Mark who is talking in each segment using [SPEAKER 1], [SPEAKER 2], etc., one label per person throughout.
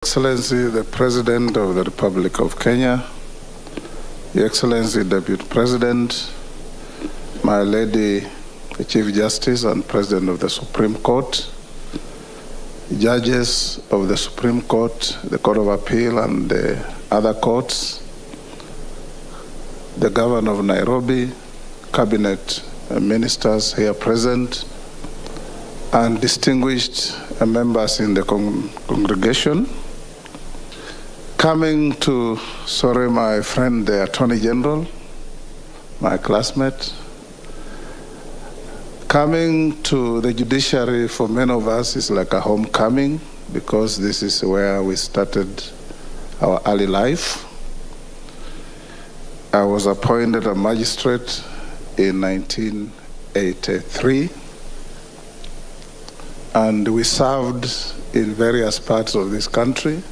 [SPEAKER 1] Excellency, the President of the Republic of Kenya, Your Excellency, Deputy President, my Lady, the Chief Justice and President of the Supreme Court, judges of the Supreme Court, the Court of Appeal, and the other courts, the Governor of Nairobi, Cabinet ministers here present, and distinguished members in the congregation. Coming to, my friend, the Attorney General, my classmate. Coming to the judiciary for many of us is like a homecoming because this is where we started our early life. I was appointed a magistrate in 1983, and we served in various parts of this country.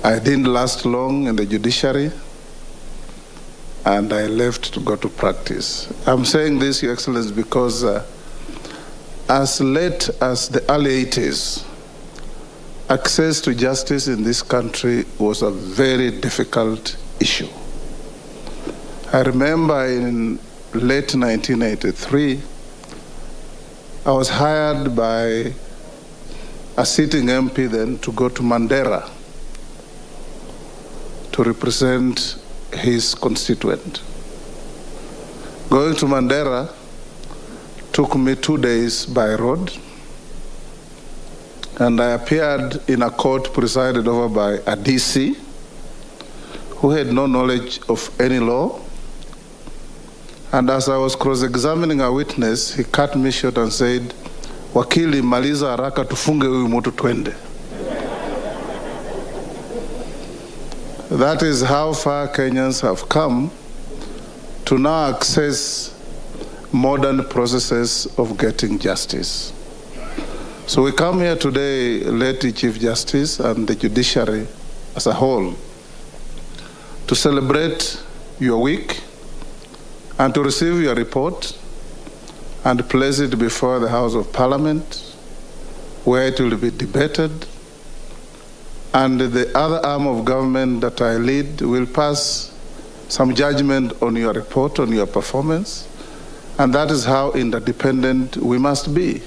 [SPEAKER 1] I didn't last long in the judiciary, and I left to go to practice. I'm saying this, Your Excellency, because as late as the early 80s, access to justice in this country was a very difficult issue. I remember in late 1983, I was hired by a sitting MP then to go to Mandera to represent his constituent. Going to Mandera took me 2 days by road, and I appeared in a court presided over by a DC who had no knowledge of any law. And as I was cross-examining a witness, he cut me short and said, "Wakili, maliza haraka tufunge huyu mtu twende." That is how far Kenyans have come to now access modern processes of getting justice. So we come here today, Lady Chief Justice and the judiciary as a whole, to celebrate your week and to receive your report and place it before the House of Parliament, where it will be debated. And the other arm of government that I lead will pass some judgment on your report, on your performance. And that is how interdependent we must be.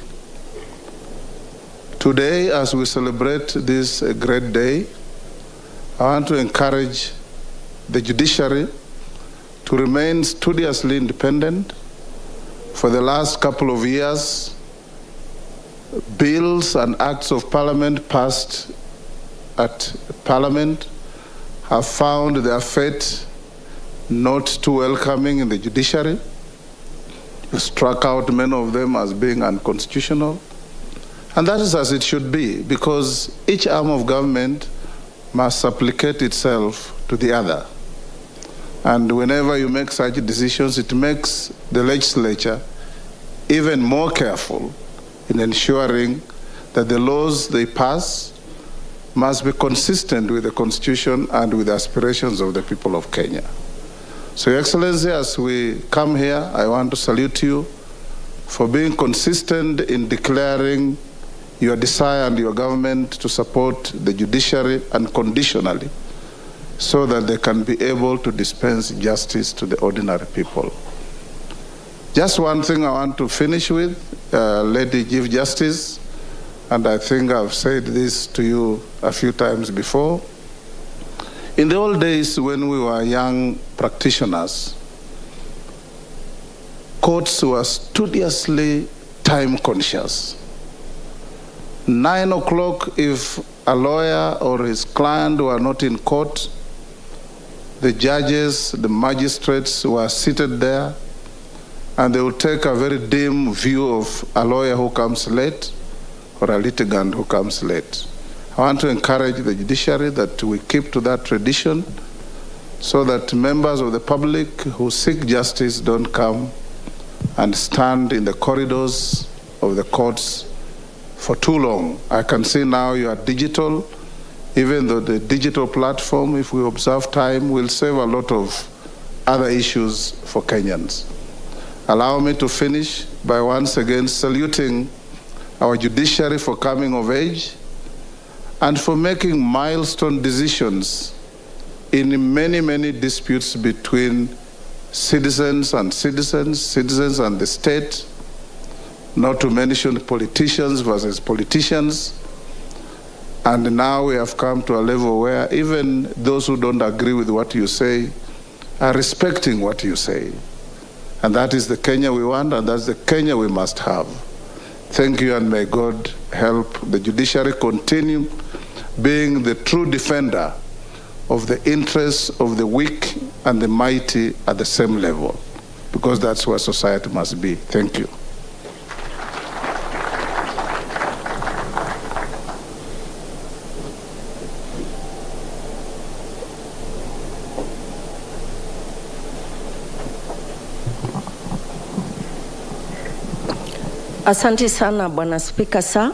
[SPEAKER 1] Today, as we celebrate this great day, I want to encourage the judiciary to remain studiously independent. For the last couple of years, bills and acts of parliament passed at Parliament have found their fate not too welcoming in the judiciary. We struck out many of them as being unconstitutional. And that is as it should be, because each arm of government must supplicate itself to the other. And whenever you make such decisions, it makes the legislature even more careful in ensuring that the laws they pass must be consistent with the Constitution and with the aspirations of the people of Kenya. So, Your Excellency, as we come here, I want to salute you for being consistent in declaring your desire and your government to support the judiciary unconditionally so that they can be able to dispense justice to the ordinary people. Just one thing I want to finish with, Lady Chief Justice, and I think I've said this to you a few times before. In the old days when we were young practitioners, courts were studiously time conscious. 9 o'clock, if a lawyer or his client were not in court, the judges, the magistrates were seated there, and they would take a very dim view of a lawyer who comes late or a litigant who comes late. I want to encourage the judiciary that we keep to that tradition so that members of the public who seek justice don't come and stand in the corridors of the courts for too long. I can see now you are digital, even though the digital platform, if we observe time, will save a lot of other issues for Kenyans. Allow me to finish by once again saluting our judiciary for coming of age and for making milestone decisions in many, many disputes between citizens and the state, not to mention politicians versus politicians. And now we have come to a level where even those who don't agree with what you say are respecting what you say. And that is the Kenya we want, and that's the Kenya we must have. Thank you, and may God help the judiciary continue being the true defender of the interests of the weak and the mighty at the same level, because that's where society must be. Thank you.
[SPEAKER 2] Asante sana, Bwana Speaker, sir.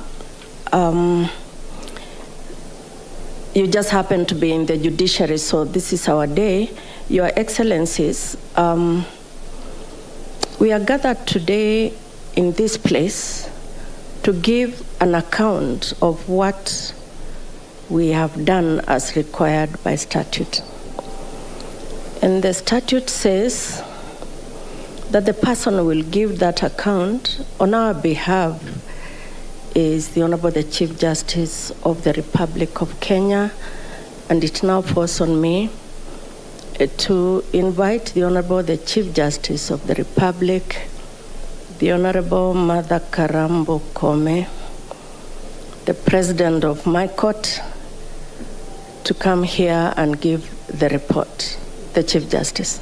[SPEAKER 2] You just happen to be in the judiciary, so this is our day. Your Excellencies, we are gathered today in this place to give an account of what we have done as required by statute. And the statute says that the person who will give that account on our behalf is the Honorable the Chief Justice of the Republic of Kenya, and it now falls on me to invite the Honorable the Chief Justice of the Republic, the Honorable Martha Karambo Kome, the President of my court, to come here and give the report. The Chief Justice.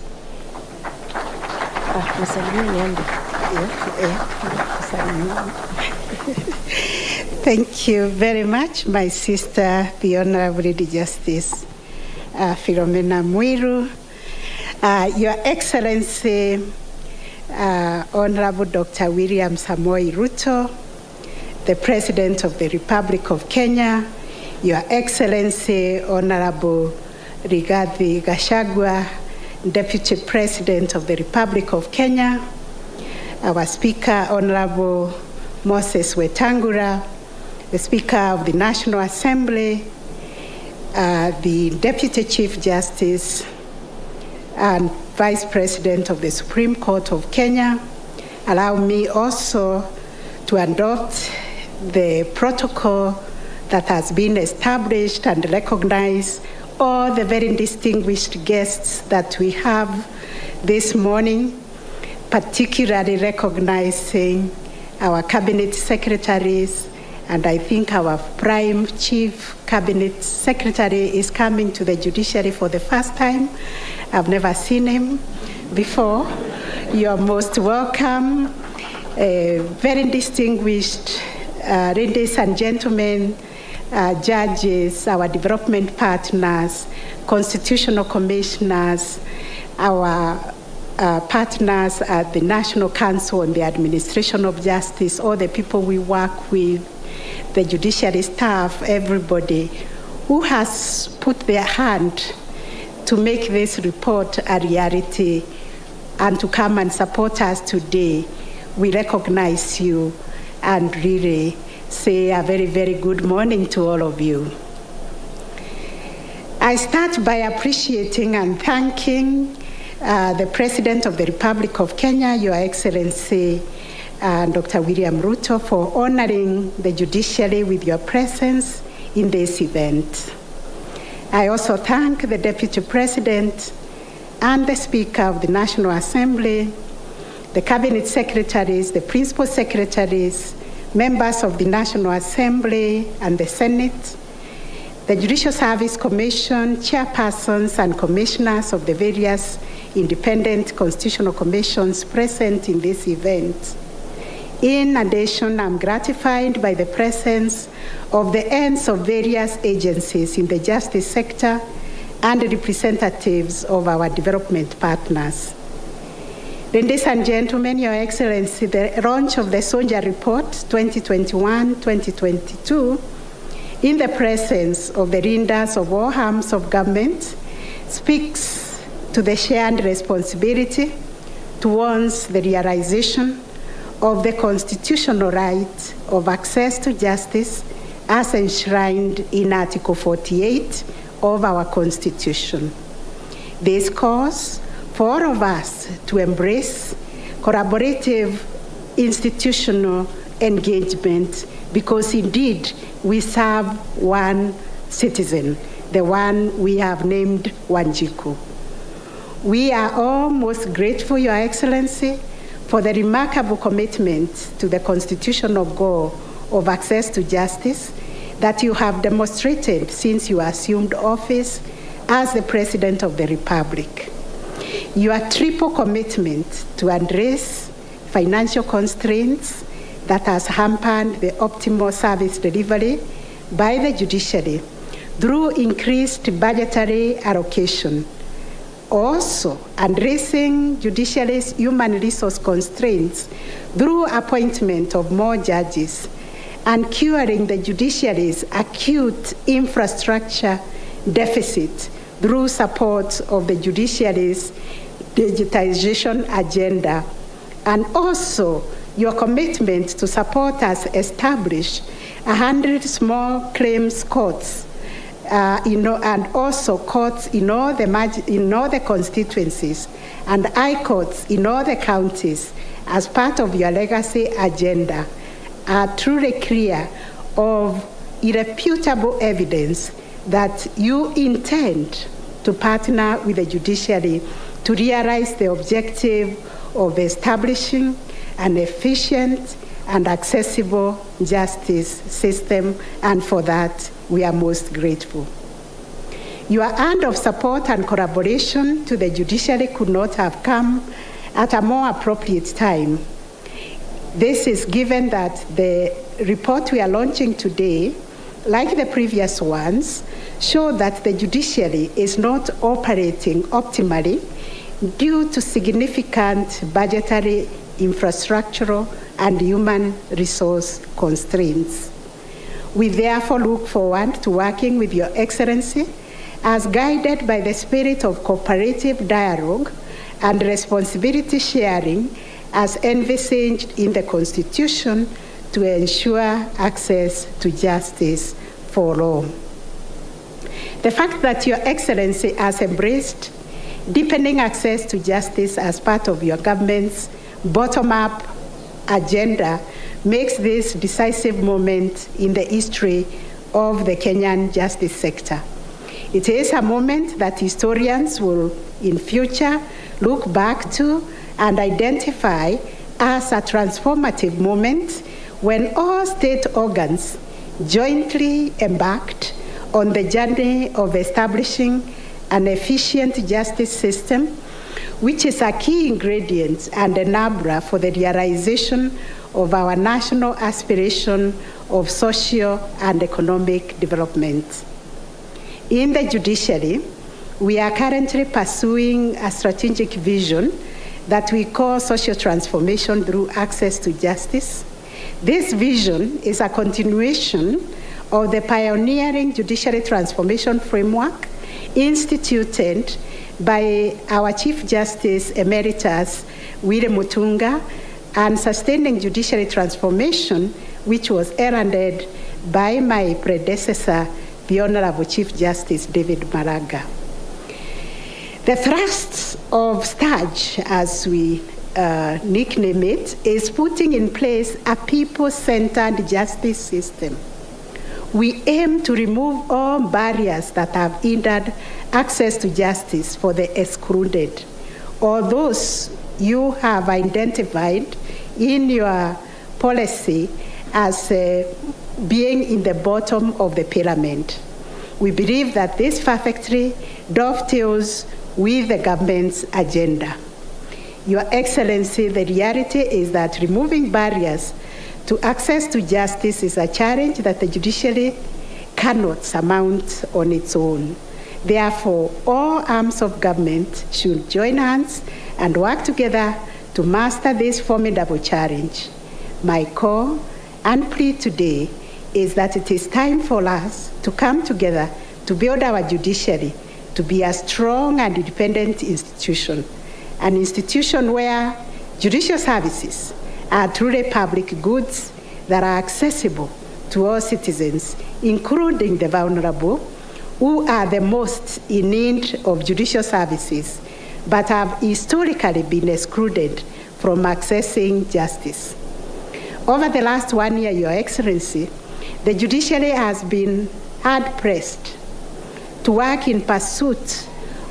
[SPEAKER 3] Thank you very much, my sister, the Honorable Lady Justice Philomena Mwiru. Your Excellency, Honorable Dr. William Samoei Ruto, the President of the Republic of Kenya, Your Excellency, Honorable Rigathi Gachagua, Deputy President of the Republic of Kenya, our Speaker, Honorable Moses Wetangula, the Speaker of the National Assembly, the Deputy Chief Justice and Vice President of the Supreme Court of Kenya. Allow me also to adopt the protocol that has been established and recognized all the very distinguished guests that we have this morning, particularly recognizing our cabinet secretaries, and I think our prime chief cabinet secretary is coming to the judiciary for the first time. I've never seen him before. You're most welcome. Very distinguished ladies and gentlemen, judges, our development partners, constitutional commissioners, our partners at the National Council on the Administration of Justice, all the people we work with, the judiciary staff, everybody who has put their hand to make this report a reality and to come and support us today. We recognize you and really say a very, very good morning to all of you. I start by appreciating and thanking the President of the Republic of Kenya, Your Excellency, Dr. William Ruto, for honoring the judiciary with your presence in this event. I also thank the Deputy President and the Speaker of the National Assembly, the Cabinet Secretaries, the Principal Secretaries, members of the National Assembly and the Senate, the Judicial Service Commission, chairpersons and commissioners of the various independent constitutional commissions present in this event. In addition, I'm gratified by the presence of the heads of various agencies in the justice sector and representatives of our development partners. Ladies and gentlemen, Your Excellency, the launch of the Sonja Report 2021-2022 in the presence of the leaders of all arms of government speaks to the shared responsibility towards the realization of the constitutional right of access to justice as enshrined in Article 48 of our Constitution. This calls for all of us to embrace collaborative institutional engagement, because indeed we serve one citizen, the one we have named Wanjiku. We are all most grateful, Your Excellency, for the remarkable commitment to the constitutional goal of access to justice that you have demonstrated since you assumed office as the President of the Republic. Your triple commitment to address financial constraints that has hampered the optimal service delivery by the judiciary through increased budgetary allocation, also addressing judiciary's human resource constraints through appointment of more judges, and curing the judiciary's acute infrastructure deficit through support of the judiciary's digitization agenda, and also your commitment to support us establish 100 small claims courts, and also courts in all the constituencies and high courts in all the counties as part of your legacy agenda, are truly clear of irrefutable evidence that you intend to partner with the judiciary to realize the objective of establishing an efficient and accessible justice system, and for that we are most grateful. Your hand of support and collaboration to the judiciary could not have come at a more appropriate time. This is given that the report we are launching today, like the previous ones, show that the judiciary is not operating optimally due to significant budgetary, infrastructural, and human resource constraints. We therefore look forward to working with Your Excellency as guided by the spirit of cooperative dialogue and responsibility sharing as envisaged in the Constitution to ensure access to justice for all. The fact that Your Excellency has embraced deepening access to justice as part of your government's bottom-up agenda makes this decisive moment in the history of the Kenyan justice sector. It is a moment that historians will, in future, look back to and identify as a transformative moment when all state organs jointly embarked on the journey of establishing an efficient justice system, which is a key ingredient and enabler for the realization of our national aspiration of social and economic development. In the judiciary, we are currently pursuing a strategic vision that we call social transformation through access to justice. This vision is a continuation of the pioneering judiciary transformation framework instituted by our Chief Justice Emeritus, Willy Mutunga, and sustaining judiciary transformation, which was heralded by my predecessor, the Honorable Chief Justice David Maraga. The thrust of STAJ, as we nickname it, is putting in place a people-centered justice system. We aim to remove all barriers that have hindered access to justice for the excluded, or those you have identified in your policy as being in the bottom of the pyramid. We believe that this perfectly dovetails with the government's agenda. Your Excellency, the reality is that removing barriers to access to justice is a challenge that the judiciary cannot surmount on its own. Therefore, all arms of government should join hands and work together to master this formidable challenge. My call and plea today is that it is time for us to come together to build our judiciary to be a strong and independent institution, an institution where judicial services are truly public goods that are accessible to all citizens, including the vulnerable, who are the most in need of judicial services, but have historically been excluded from accessing justice. Over the last 1 year, Your Excellency, the judiciary has been hard-pressed to work in pursuit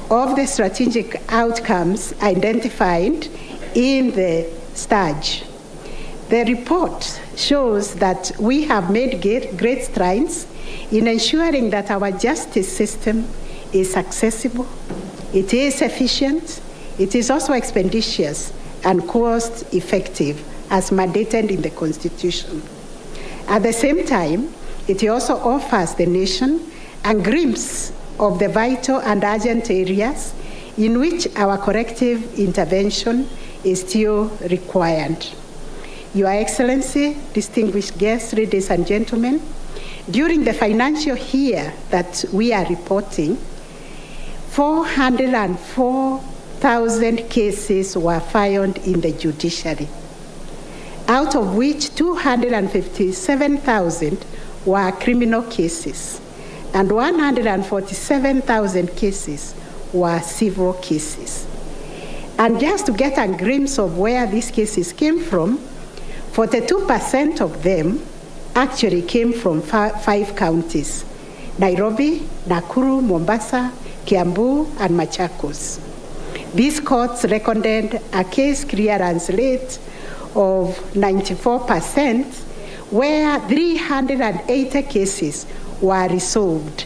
[SPEAKER 3] of the strategic outcomes identified in the STARJ. The report shows that we have made great strides in ensuring that our justice system is accessible, it is efficient, it is also expeditious and cost-effective as mandated in the Constitution. At the same time, it also offers the nation a glimpse of the vital and urgent areas in which our corrective intervention is still required. Your Excellency, distinguished guests, ladies and gentlemen, during the financial year that we are reporting, 404,000 cases were filed in the judiciary, out of which 257,000 were criminal cases, and 147,000 cases were civil cases. And just to get a glimpse of where these cases came from, 42% of them actually came from 5 counties: Nairobi, Nakuru, Mombasa, Kiambu, and Machakos. These courts recorded a case clearance rate of 94%, where 380 cases were resolved.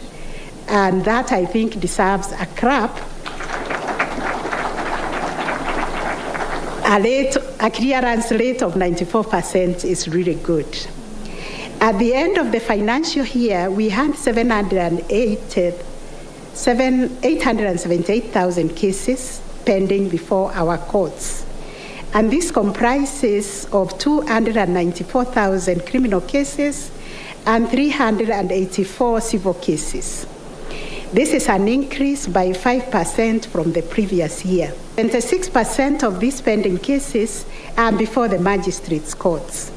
[SPEAKER 3] And that, I think, deserves a clap. A clearance rate of 94% is really good. At the end of the financial year, we had 878,000 cases pending before our courts. And this comprises of 294,000 criminal cases and 384 civil cases. This is an increase by 5% from the previous year. 26% of these pending cases are before the magistrates' courts.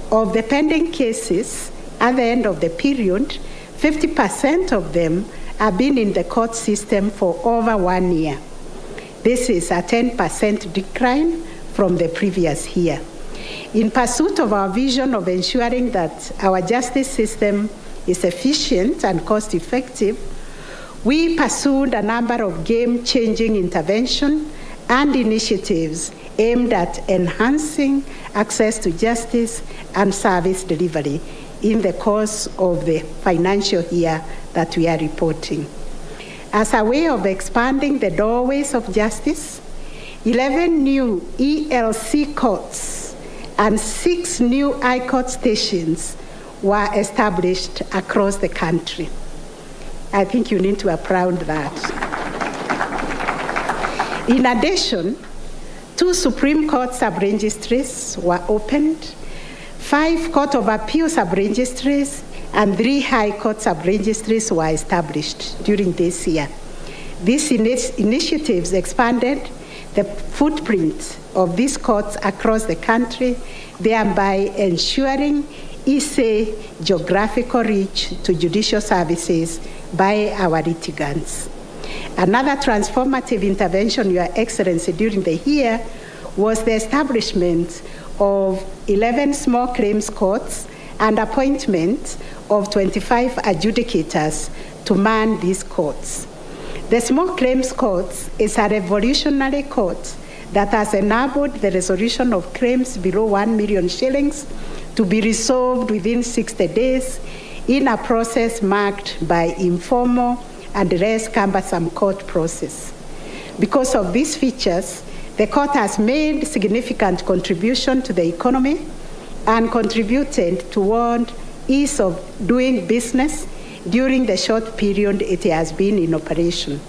[SPEAKER 3] Of the pending cases, at the end of the period, 50% of them have been in the court system for over 1 year. This is a 10% decline from the previous year. In pursuit of our vision of ensuring that our justice system is efficient and cost-effective, we pursued a number of game-changing interventions and initiatives aimed at enhancing access to justice and service delivery in the course of the financial year that we are reporting. As a way of expanding the doorways of justice, 11 new ELC courts and 6 new High Court stations were established across the country. I think you need to applaud that. In addition, 2 Supreme Court sub-registries were opened, 5 Court of Appeal sub-registries, and 3 High Court sub-registries were established during this year. These initiatives expanded the footprint of these courts across the country, thereby ensuring easy geographical reach to judicial services by our litigants. Another transformative intervention, Your Excellency, during the year was the establishment of 11 small claims courts and appointment of 25 adjudicators to man these courts. The small claims courts is a revolutionary court that has enabled the resolution of claims below 1 million shillings to be resolved within 60 days in a process marked by informal and less cumbersome court process. Because of these features, the court has made significant contribution to the economy and contributed toward ease of doing business during the short period it has been in operation.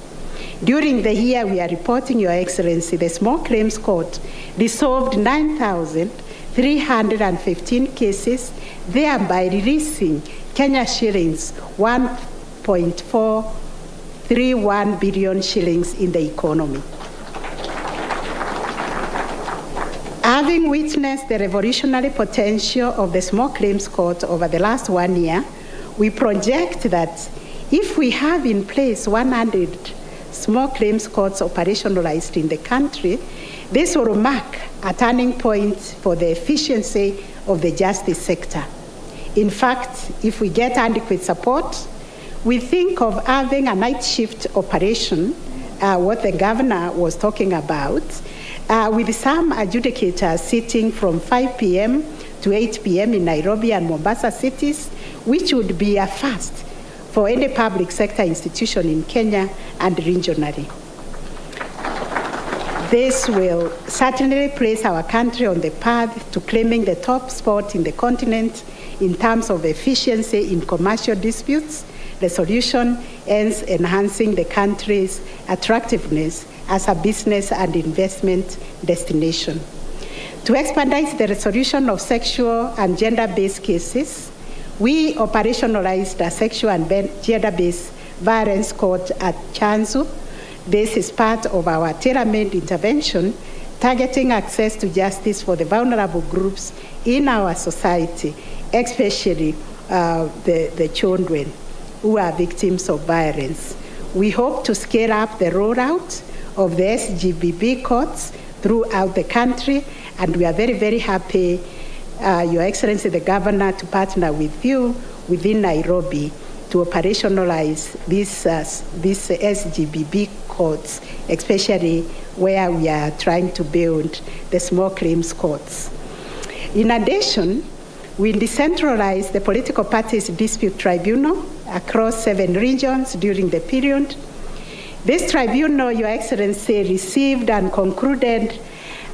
[SPEAKER 3] During the year we are reporting, Your Excellency, the Small Claims Court resolved 9,315 cases, thereby releasing Kenya shillings 1.431 billion shillings in the economy. Having witnessed the revolutionary potential of the small claims court over the last 1 year, we project that if we have in place 100 small claims courts operationalized in the country, this will mark a turning point for the efficiency of the justice sector. In fact, if we get adequate support, we think of having a night shift operation, what the governor was talking about, with some adjudicators sitting from 5 p.m. to 8 p.m. in Nairobi and Mombasa cities, which would be a first for any public sector institution in Kenya and regionally. This will certainly place our country on the path to claiming the top spot in the continent in terms of efficiency in commercial disputes, resolution, and enhancing the country's attractiveness as a business and investment destination. To expedite the resolution of sexual and gender-based cases, we operationalized a sexual and gender-based violence court at Chanzu. This is part of our tailor-made intervention targeting access to justice for the vulnerable groups in our society, especially the children who are victims of violence. We hope to scale up the rollout of the SGBB courts throughout the country, and we are very, very happy, Your Excellency the Governor, to partner with you within Nairobi to operationalize these SGBB courts, especially where we are trying to build the small claims courts. In addition, we decentralized the political parties dispute tribunal across 7 regions during the period. This tribunal, Your Excellency, received and concluded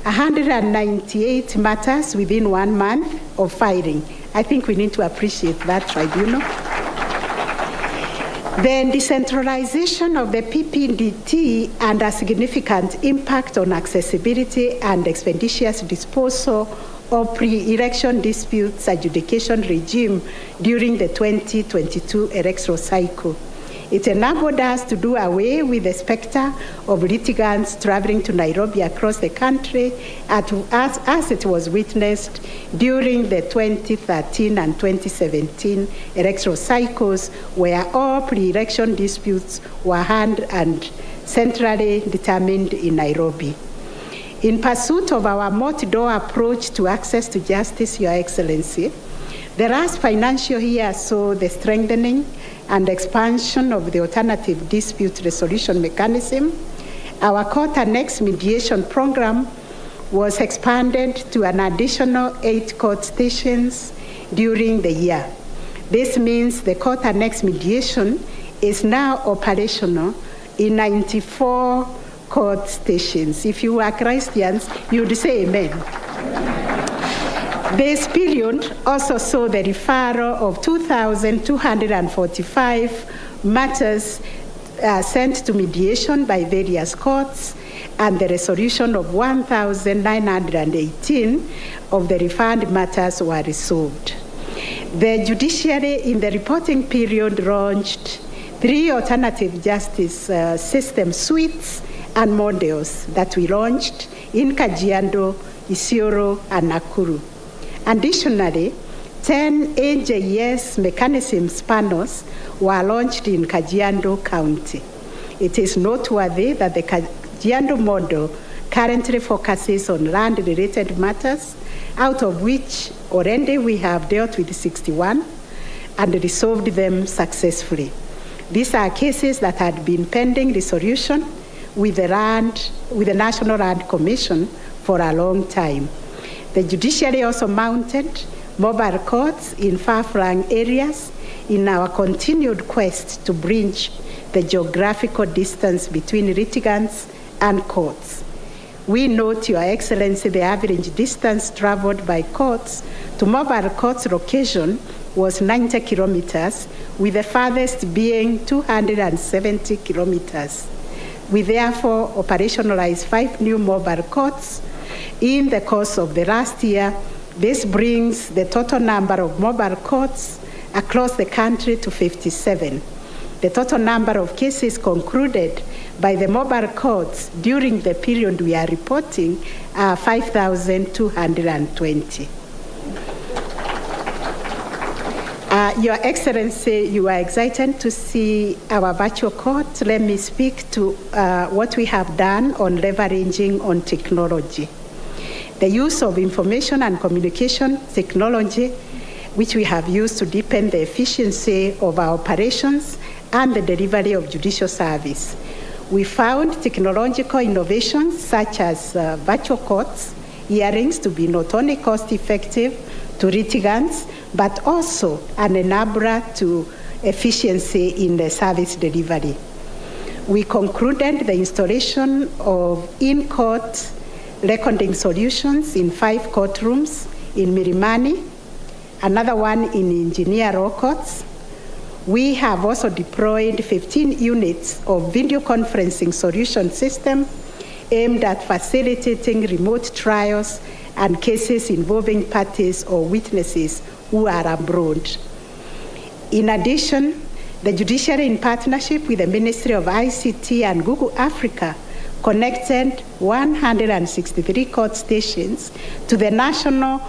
[SPEAKER 3] 198 matters within 1 month of filing. I think we need to appreciate that tribunal. The decentralization of the PPDT and a significant impact on accessibility and expeditious disposal of pre-election disputes adjudication regime during the 2022 electoral cycle. It enabled us to do away with the specter of litigants traveling to Nairobi across the country as it was witnessed during the 2013 and 2017 electoral cycles, where all pre-election disputes were heard and centrally determined in Nairobi. In pursuit of our multi-door approach to access to justice, Your Excellency, the last financial year saw the strengthening and expansion of the alternative dispute resolution mechanism. Our court annex mediation program was expanded to an additional 8 court stations during the year. This means the court annex mediation is now operational in 94 court stations. If you are Christians, you would say amen. This period also saw the referral of 2,245 matters sent to mediation by various courts, and the resolution of 1,918 of the referred matters were resolved. The Judiciary in the reporting period launched 3 alternative justice system suites and models that we launched in Kajiado, Isiolo, and Nakuru. Additionally, 10 AJS mechanisms panels were launched in Kajiado County. It is noteworthy that the Kajiado model currently focuses on land-related matters, out of which already we have dealt with 61 and resolved them successfully. These are cases that had been pending resolution with the National Land Commission for a long time. The Judiciary also mounted mobile courts in far-flung areas in our continued quest to bridge the geographical distance between litigants and courts. We note, Your Excellency, the average distance traveled by courts to mobile courts location was 90 kilometers, with the farthest being 270 kilometers. We therefore operationalized 5 new mobile courts in the course of the last year. This brings the total number of mobile courts across the country to 57. The total number of cases concluded by the mobile courts during the period we are reporting are 5,220. Your Excellency, you are excited to see our virtual court. Let me speak to what we have done on leveraging on technology. The use of information and communication technology, which we have used to deepen the efficiency of our operations and the delivery of judicial service. We found technological innovations such as virtual courts, hearings to be not only cost-effective to litigants, but also an enabler to efficiency in the service delivery. We concluded the installation of in-court recording solutions in 5 courtrooms in Milimani, another one in Engineer Law Courts. We have also deployed 15 units of video conferencing solution system aimed at facilitating remote trials and cases involving parties or witnesses who are abroad. In addition, the Judiciary, in partnership with the Ministry of ICT and Google Africa, connected 163 court stations to the National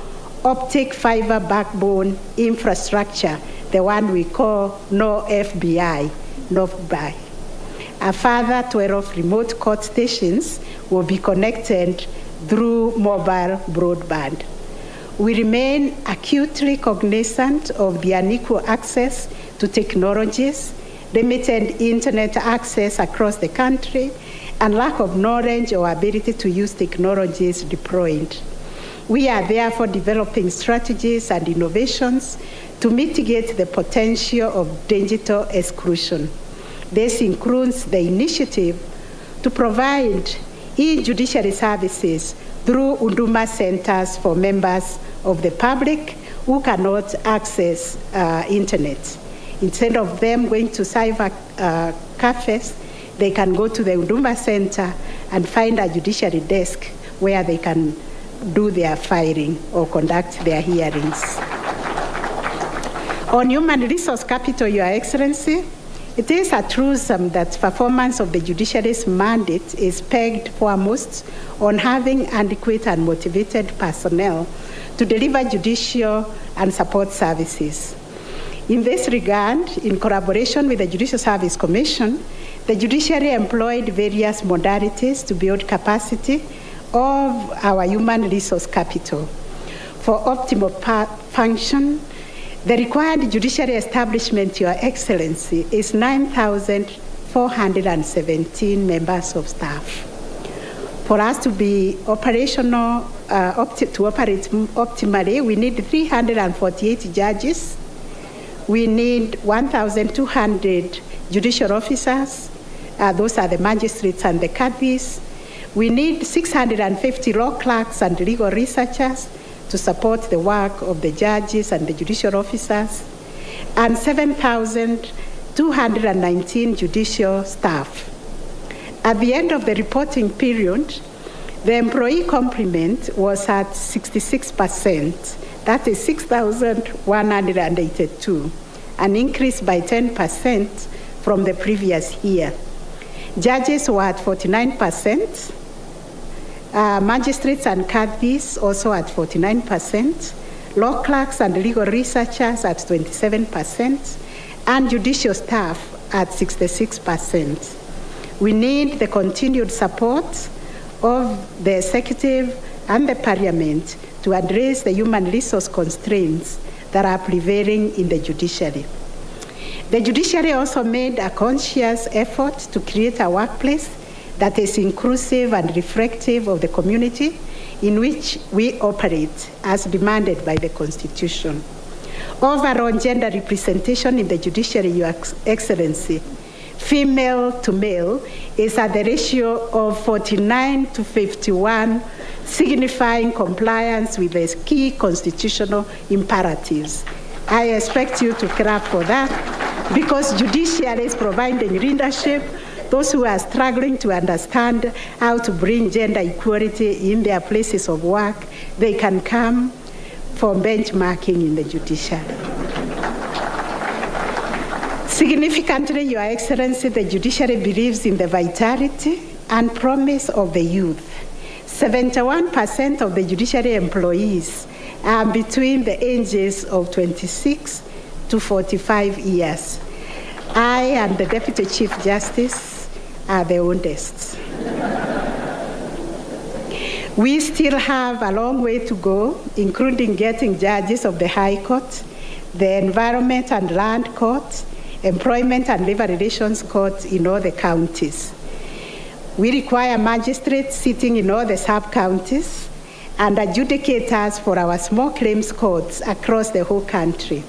[SPEAKER 3] Optic Fiber Backbone Infrastructure, the one we call NOFBI. A further 12 remote court stations will be connected through mobile broadband. We remain acutely cognizant of the unequal access to technologies, limited internet access across the country, and lack of knowledge or ability to use technologies deployed. We are therefore developing strategies and innovations to mitigate the potential of digital exclusion. This includes the initiative to provide e-judiciary services through Huduma centers for members of the public who cannot access internet. Instead of them going to cyber cafes, they can go to the Huduma center and find a judiciary desk where they can do their filing or conduct their hearings. On human resource capital, Your Excellency, it is a truism that performance of the judiciary's mandate is pegged foremost on having adequate and motivated personnel to deliver judicial and support services. In this regard, in collaboration with the Judicial Service Commission, the judiciary employed various modalities to build capacity of our human resource capital. For optimal function, the required judiciary establishment, Your Excellency, is 9,417 members of staff. For us to be operational, to operate optimally, we need 348 judges. We need 1,200 judicial officers. Those are the magistrates and the caddies. We need 650 law clerks and legal researchers to support the work of the judges and the judicial officers, and 7,219 judicial staff. At the end of the reporting period, the employee complement was at 66%. That is 6,182, an increase by 10% from the previous year. Judges were at 49%. Magistrates and caddies also at 49%, law clerks and legal researchers at 27%, and judicial staff at 66%. We need the continued support of the executive and the parliament to address the human resource constraints that are prevailing in the judiciary. The judiciary also made a conscious effort to create a workplace that is inclusive and reflective of the community in which we operate as demanded by the Constitution. Overall gender representation in the judiciary, Your Excellency, female to male, is at the ratio of 49 to 51, signifying compliance with the key constitutional imperatives. I expect you to clap for that, because judiciary is providing leadership. Those who are struggling to understand how to bring gender equality in their places of work, they can come for benchmarking in the judiciary. Significantly, Your Excellency, the judiciary believes in the vitality and promise of the youth. 71% of the judiciary employees are between the ages of 26 to 45 years. I and the Deputy Chief Justice are the oldest. We still have a long way to go, including getting judges of the High Court, the Environment and Land Court, Employment and Labor Relations Court in all the counties. We require magistrates sitting in all the sub-counties and adjudicators for our small claims courts across the whole country.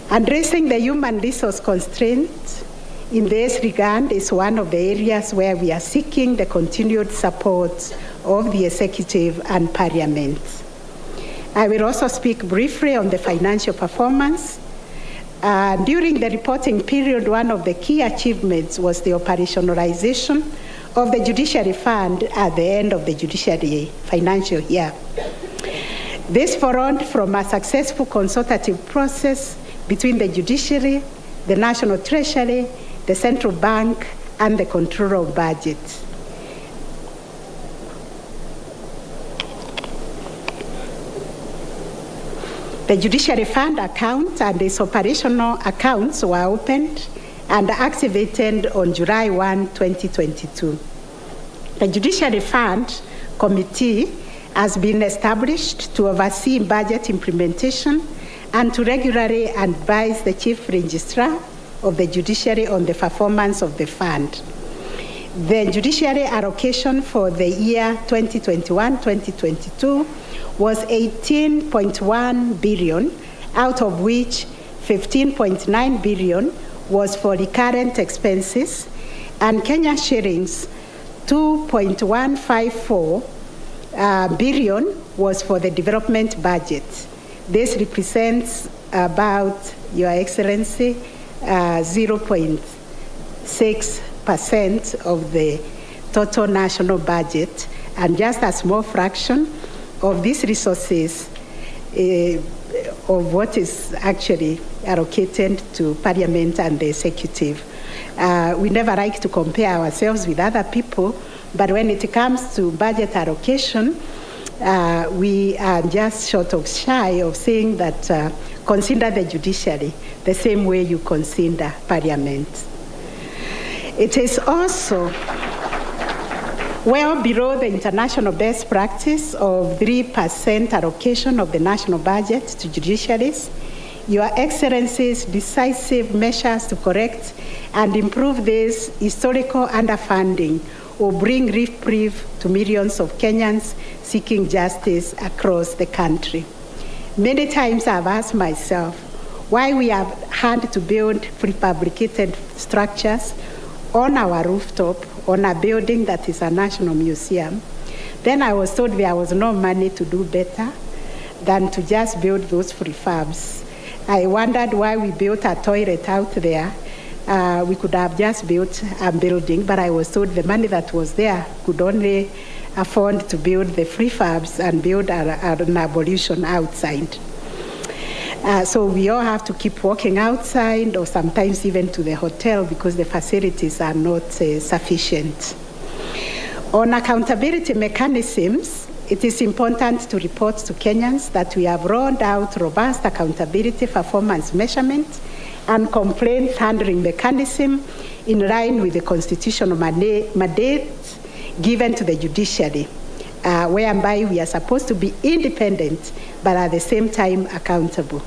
[SPEAKER 3] Addressing the human resource constraints in this regard is one of the areas where we are seeking the continued support of the Executive and Parliament. I will also speak briefly on the financial performance. During the reporting period, one of the key achievements was the operationalization of the Judiciary Fund at the end of the Judiciary financial year. This followed from a successful consultative process between the Judiciary, the National Treasury, the Central Bank, and the Controller of Budget. The Judiciary Fund account and its operational accounts were opened and activated on July 1, 2022. The Judiciary Fund Committee has been established to oversee budget implementation and to regularly advise the Chief Registrar of the Judiciary on the performance of the fund. The judiciary allocation for the year 2021-2022 was 18.1 billion, out of which 15.9 billion was for recurrent expenses, and Kenya shillings 2.154 billion was for the development budget. This represents about, Your Excellency, 0.6% of the total national budget, and just a small fraction of these resources of what is actually allocated to Parliament and the Executive. We never like to compare ourselves with other people, but when it comes to budget allocation, we are just short of shy of saying that consider the judiciary the same way you consider Parliament. It is also well below the international best practice of 3% allocation of the national budget to judiciaries. Your Excellency's decisive measures to correct and improve this historical underfunding will bring reprieve to millions of Kenyans seeking justice across the country. Many times I've asked myself why we have had to build prefabricated structures on our rooftop on a building that is a national museum. Then I was told there was no money to do better than to just build those prefabs. I wondered why we built a toilet out there. We could have just built a building, but I was told the money that was there could only afford to build the prefabs and build an abolition outside. So we all have to keep walking outside or sometimes even to the hotel because the facilities are not sufficient. On accountability mechanisms, it is important to report to Kenyans that we have rolled out robust accountability performance measurement and complaint handling mechanism in line with the constitutional mandate given to the judiciary, whereby we are supposed to be independent but at the same time accountable.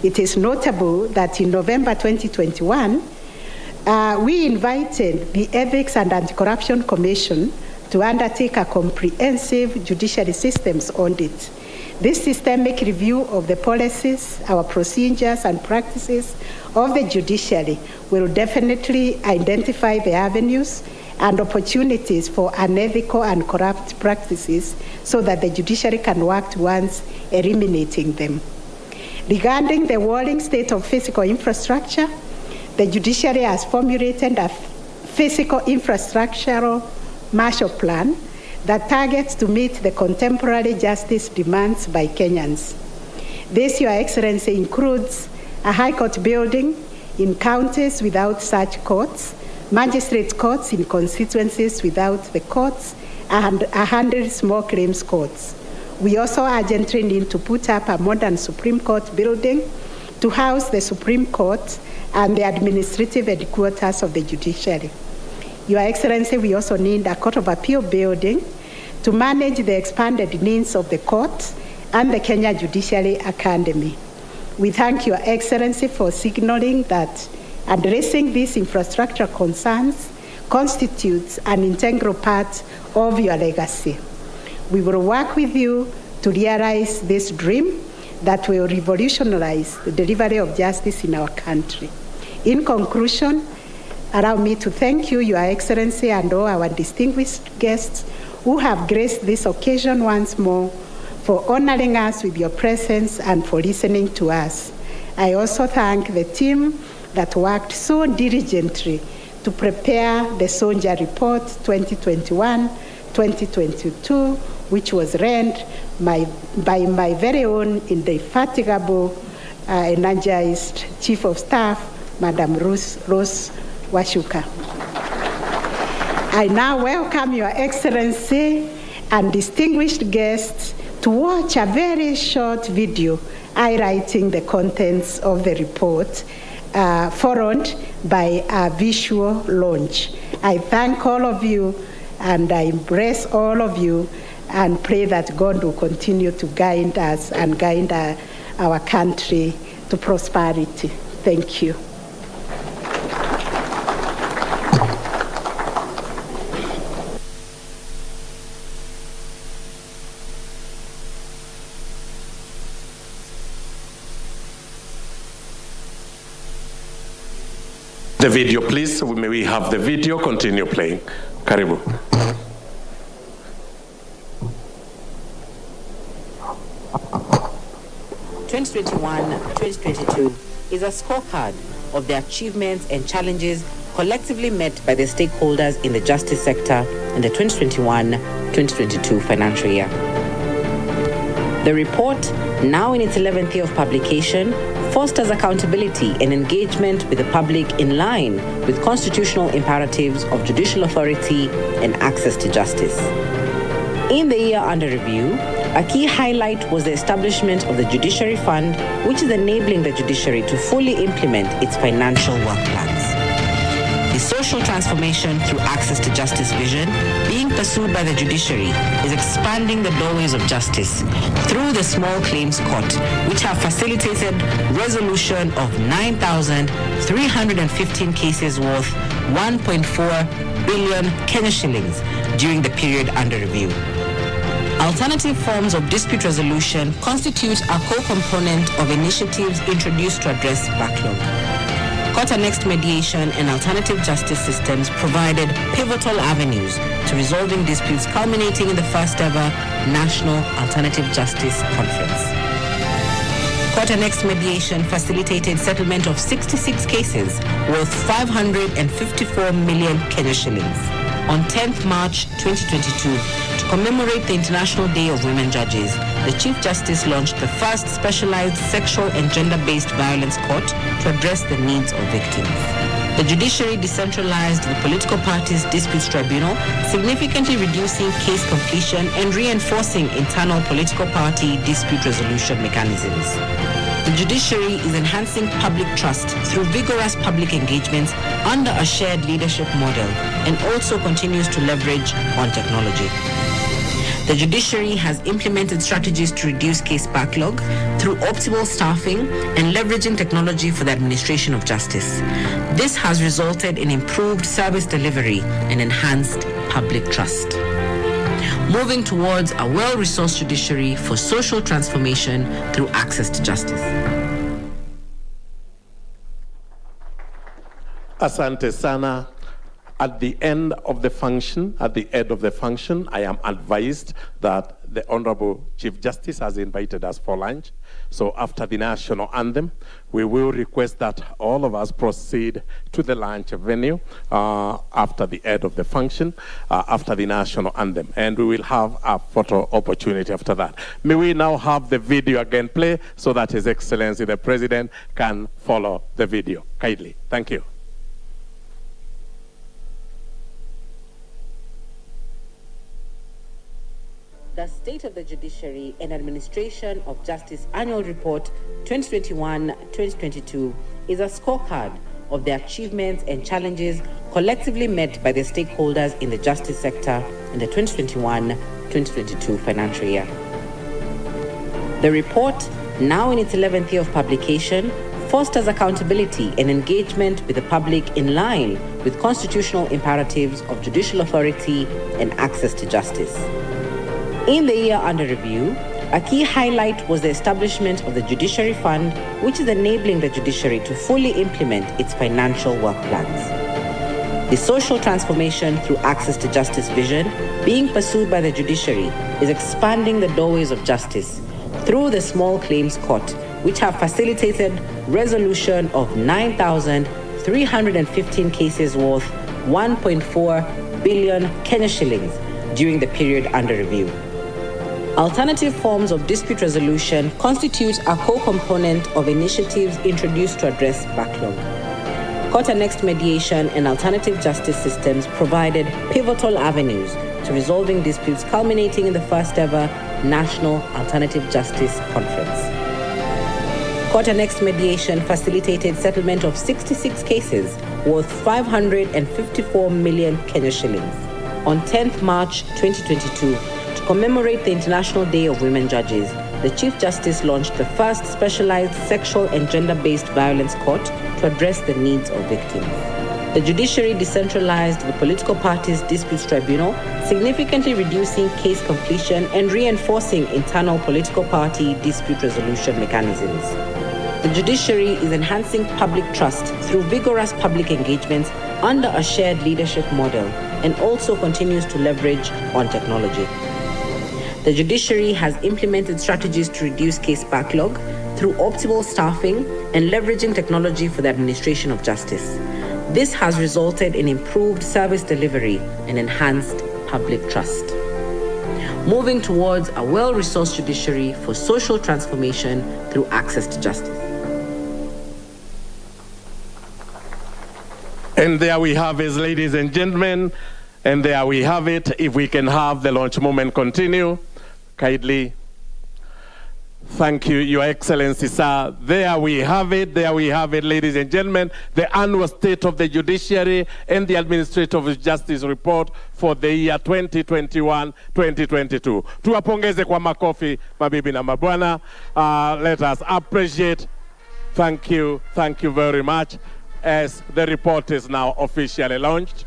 [SPEAKER 3] It is notable that in November 2021, we invited the Ethics and Anti-Corruption Commission to undertake a comprehensive judiciary systems audit. This systemic review of the policies, our procedures and practices of the judiciary will definitely identify the avenues and opportunities for unethical and corrupt practices so that the judiciary can work towards eliminating them. Regarding the worrying state of physical infrastructure, the judiciary has formulated a physical infrastructural Marshall Plan that targets to meet the contemporary justice demands by Kenyans. This, Your Excellency, includes a High Court building, in counties without such courts, magistrate courts in constituencies without the courts, and 100 small claims courts. We also urgently need to put up a modern Supreme Court building to house the Supreme Court and the administrative headquarters of the Judiciary. Your Excellency, we also need a Court of Appeal building to manage the expanded needs of the court and the Kenya Judiciary Academy. We thank Your Excellency for signaling that addressing these infrastructure concerns constitutes an integral part of your legacy. We will work with you to realize this dream that will revolutionize the delivery of justice in our country. In conclusion, allow me to thank you, Your Excellency, and all our distinguished guests who have graced this occasion once more, for honoring us with your presence and for listening to us. I also thank the team that worked so diligently to prepare the Sonja Report 2021-2022, which was read by my very own indefatigable, energized Chief of Staff, Madam Rose Washuka. I now welcome Your Excellency and distinguished guests to watch a very short video highlighting the contents of the report, followed by a visual launch. I thank all of you and I embrace all of you and pray that God will continue to guide us and guide our country to prosperity. Thank you.
[SPEAKER 4] The video, please. May we have the video continue playing? Karibu.
[SPEAKER 5] (2021-2022) is a scorecard of the achievements and challenges collectively met by the stakeholders in the justice sector in the 2021-2022 financial year. The report, now in its 11th year of publication, fosters accountability and engagement with the public in line with constitutional imperatives of judicial authority and access to justice. In the year under review, a key highlight was the establishment of the Judiciary Fund, which is enabling the judiciary to fully implement its financial work plans. The social transformation through access to justice vision being pursued by the judiciary is expanding the doorways of justice through the small claims court, which have facilitated resolution of 9,315 cases worth 1.4 billion Kenya shillings during the period under review. Alternative forms of dispute resolution constitute a core component of initiatives introduced to address backlog. Court-annexed mediation and alternative justice systems provided pivotal avenues to resolving disputes, culminating in the first ever National Alternative Justice Conference. Court-annexed mediation facilitated settlement of 66 cases worth 554 million Kenya shillings. On 10th March 2022, to commemorate the International Day of Women Judges, the Chief Justice launched the first specialized sexual and gender-based violence court to address the needs of victims. The judiciary decentralized the political parties disputes tribunal, significantly reducing case completion and reinforcing internal political party dispute resolution mechanisms. The judiciary is enhancing public trust through vigorous public engagements under a shared leadership model and also continues to leverage on technology. The judiciary has implemented strategies to reduce case backlog through optimal staffing and leveraging technology for the administration of justice. This has resulted in improved service delivery and enhanced public trust. Moving towards a well-resourced judiciary for social transformation through access to justice.
[SPEAKER 4] Asante sana. At the end of the function, I am advised that the Honorable Chief Justice has invited us for lunch. So after the national anthem, we will request that all of us proceed to the lunch venue after the end of the function, after the national anthem. And we will have a photo opportunity after that. May we now have the video again play so that His Excellency the President can follow the video. Kindly. Thank you.
[SPEAKER 5] The State of the Judiciary and Administration of Justice Annual Report 2021-2022 is a scorecard of the achievements and challenges collectively met by the stakeholders in the justice sector in the 2021-2022 financial year. The report, now in its 11th year of publication, fosters accountability and engagement with the public in line with constitutional imperatives of judicial authority and access to justice. In the year under review, a key highlight was the establishment of the Judiciary Fund, which is enabling the judiciary to fully implement its financial work plans. The social transformation through access to justice vision being pursued by the judiciary is expanding the doorways of justice through the small claims court, which have facilitated resolution of 9,315 cases worth 1.4 billion Kenya shillings during the period under review. Alternative forms of dispute resolution constitute a core component of initiatives introduced to address backlog. Court-annexed mediation and alternative justice systems provided pivotal avenues to resolving disputes, culminating in the first ever National Alternative Justice Conference. Court-annexed mediation facilitated settlement of 66 cases worth 554 million Kenya shillings. On 10th March 2022, to commemorate the International Day of Women Judges, the Chief Justice launched the first specialized sexual and gender-based violence court to address the needs of victims. The judiciary decentralized the political parties' disputes tribunal, significantly reducing case completion and reinforcing internal political party dispute resolution mechanisms. The judiciary is enhancing public trust through vigorous public engagements under a shared leadership model and also continues to leverage on technology. The judiciary has implemented strategies to reduce case backlog through optimal staffing and leveraging technology for the administration of justice. This has resulted in improved service delivery and enhanced public trust. Moving towards a well-resourced judiciary for social transformation through access to justice.
[SPEAKER 4] And there we have it, ladies and gentlemen. And there we have it. If we can have the launch moment continue. Kindly. Thank you, Your Excellency, sir. There we have it, ladies and gentlemen. The annual State of the Judiciary and the Administrative Justice Report for the year 2021-2022. Tuwapongeze kwa makofi, mabibi na mabwana. Let us appreciate. Thank you very much. As the report is now officially launched.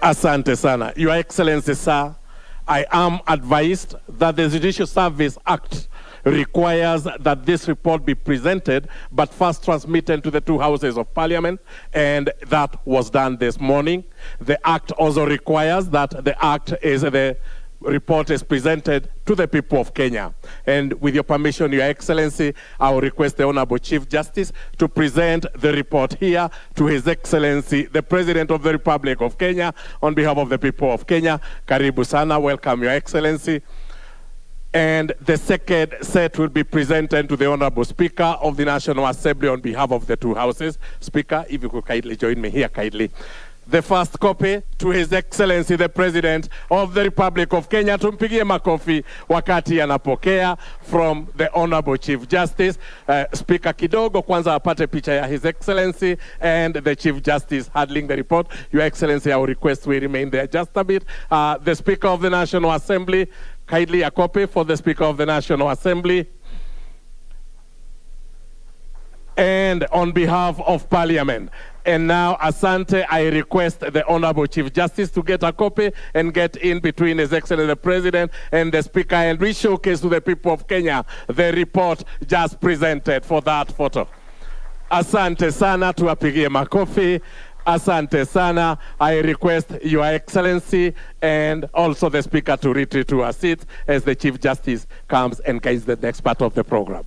[SPEAKER 4] Asante sana. Your Excellency, sir, I am advised that the Judicial Service Act requires that this report be presented, but first transmitted to the two houses of Parliament, and that was done this morning. The Act also requires that the report is presented to the people of Kenya. And with your permission, Your Excellency, I will request the Honorable Chief Justice to present the report here to His Excellency, the President of the Republic of Kenya, on behalf of the people of Kenya. Karibu sana, welcome, Your Excellency. And the second set will be presented to the Honorable Speaker of the National Assembly on behalf of the two houses. Speaker, if you could kindly join me here, kindly. The first copy to His Excellency the President of the Republic of Kenya. Tumpigie makofi wakati anapokea from the Honorable Chief Justice. Speaker kidogo kwanza apate picha ya His Excellency and the Chief Justice handling the report. Your Excellency, I will request we remain there just a bit. The Speaker of the National Assembly, kindly a copy for the Speaker of the National Assembly. And on behalf of Parliament, And now, Asante, I request the Honorable Chief Justice to get a copy and get in between His Excellency the President and the Speaker, and we showcase to the people of Kenya the report just presented for that photo. Asante sana, tuwapigie makofi. Asante sana. I request Your Excellency and also the Speaker to retreat to our seats as the Chief Justice comes and guides the next part of the program.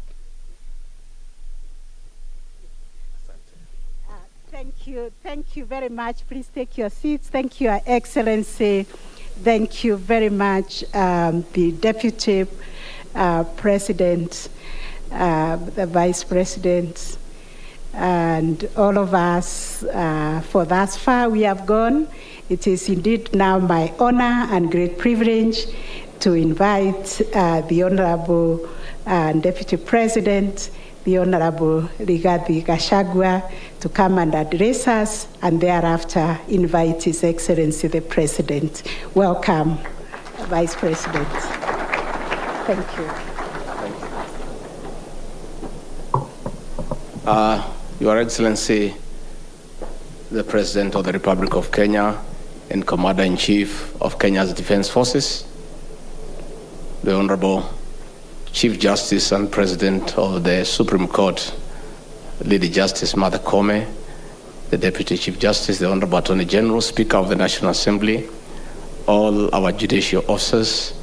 [SPEAKER 3] Thank you very much. Please take your seats. Thank you, Your Excellency. Thank you very much, the Deputy President, the Vice President, and all of us for thus far we have gone. It is indeed now my honor and great privilege to invite the Honorable Deputy President, the Honorable Rigathi Gachagua, to come and address us, and thereafter invite His Excellency the President. Welcome, Vice President. Thank you.
[SPEAKER 6] Your Excellency, the President of the Republic of Kenya and Commander-in-Chief of Kenya's Defense Forces, the Honorable Chief Justice and President of the Supreme Court, Lady Justice Martha Koome, the Deputy Chief Justice, the Honorable Attorney General, Speaker of the National Assembly, all our judicial officers,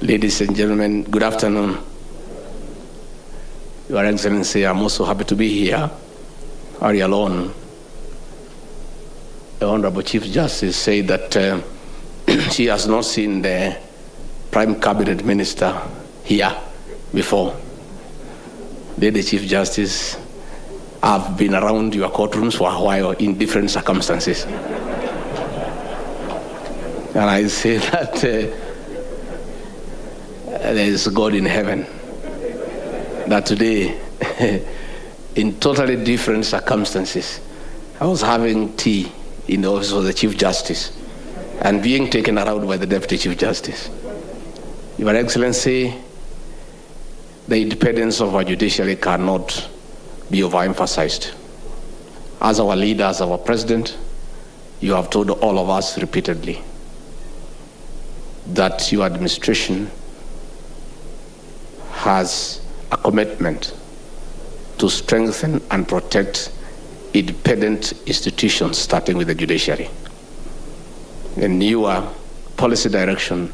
[SPEAKER 6] ladies and gentlemen, good afternoon. Your Excellency, I'm also happy to be here. Are you alone? The Honorable Chief Justice said that she has not seen the Prime Cabinet Minister here before. Lady Chief Justice, I've been around your courtrooms for a while in different circumstances. And I say that there is God in heaven. That today, in totally different circumstances, I was having tea in the office of the Chief Justice and being taken around by the Deputy Chief Justice. Your Excellency, the independence of our judiciary cannot be overemphasized. As our leader, as our president, you have told all of us repeatedly that your administration has a commitment to strengthen and protect independent institutions, starting with the judiciary. And your policy direction